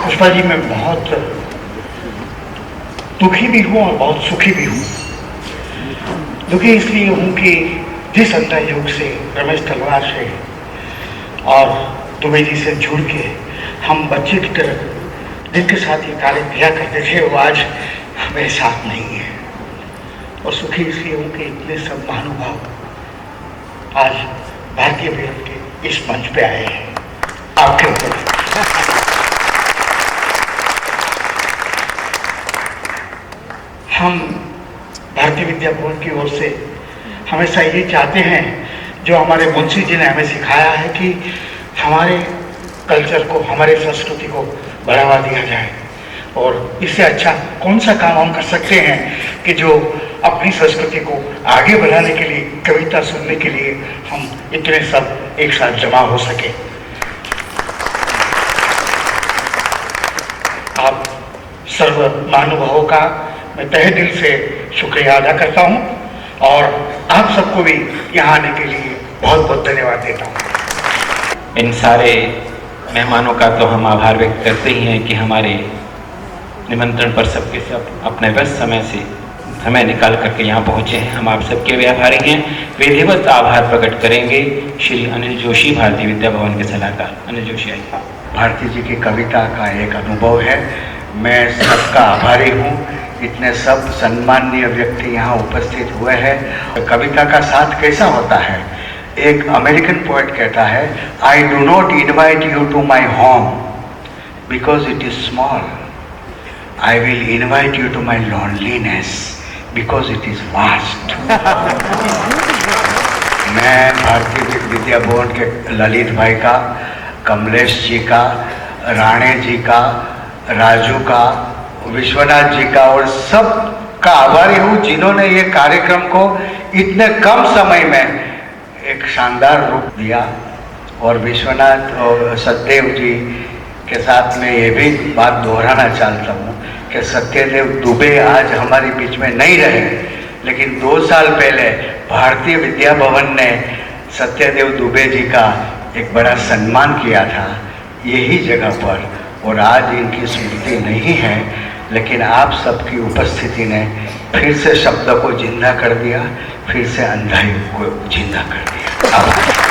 पुष्पा जी मैं बहुत दुखी भी हूँ और बहुत सुखी भी हूँ। दुखी इसलिए हूँ कि जिस अंतर योग से रमेश तलवार से और दुबे जी से जुड़ के हम बच्चे की तरह जिनके साथ ये कार्य किया करते थे वो आज मेरे साथ नहीं है। और सुखी इसलिए हूँ कि इतने सब महानुभाव आज भारतीय विद्या के इस मंच पे आए हैं आपके ऊपर। हम भारतीय विद्या भवन की ओर से हमेशा ये चाहते हैं, जो हमारे मुंशी जी ने हमें सिखाया है कि हमारे कल्चर को, हमारे संस्कृति को बढ़ावा दिया जाए। और इससे अच्छा कौन सा काम हम कर सकते हैं कि जो अपनी संस्कृति को आगे बढ़ाने के लिए, कविता सुनने के लिए हम इतने सब एक साथ जमा हो सके। आप सर्व महानुभावों का मैं तहे दिल से शुक्रिया अदा करता हूं और आप सबको भी यहाँ आने के लिए बहुत बहुत धन्यवाद देता हूँ। इन सारे मेहमानों का तो हम आभार व्यक्त करते ही हैं कि हमारे निमंत्रण पर सबके सब अपने व्यस्त समय निकाल करके यहाँ पहुँचे हैं। हम आप सबके भी आभारी हैं। विधिवत आभार प्रकट करेंगे श्री अनिल जोशी, भारतीय विद्या भवन के सलाहकार। अनिल जोशी आइए। भारती जी की कविता का एक अनुभव है, मैं सबका आभारी हूँ। इतने सब सम्माननीय व्यक्ति यहाँ उपस्थित हुए हैं। कविता का साथ कैसा होता है? एक अमेरिकन पोएट कहता है, I do not invite you to my home because it is small, I will invite you to my loneliness because it is vast. मैं भारतीय विद्या भवन के ललित भाई का, कमलेश जी का, राणे जी का, राजू का, विश्वनाथ जी का और सब का आभारी हूँ जिन्होंने ये कार्यक्रम को इतने कम समय में एक शानदार रूप दिया। और विश्वनाथ और सत्यदेव जी के साथ में ये भी बात दोहराना चाहता हूँ कि सत्यदेव दुबे आज हमारे बीच में नहीं रहे, लेकिन 2 साल पहले भारतीय विद्या भवन ने सत्यदेव दुबे जी का एक बड़ा सम्मान किया था यही जगह पर। और आज इनकी स्मृति नहीं है, लेकिन आप सबकी उपस्थिति ने फिर से शब्द को जिंदा कर दिया, फिर से अंधाई को जिंदा कर दिया।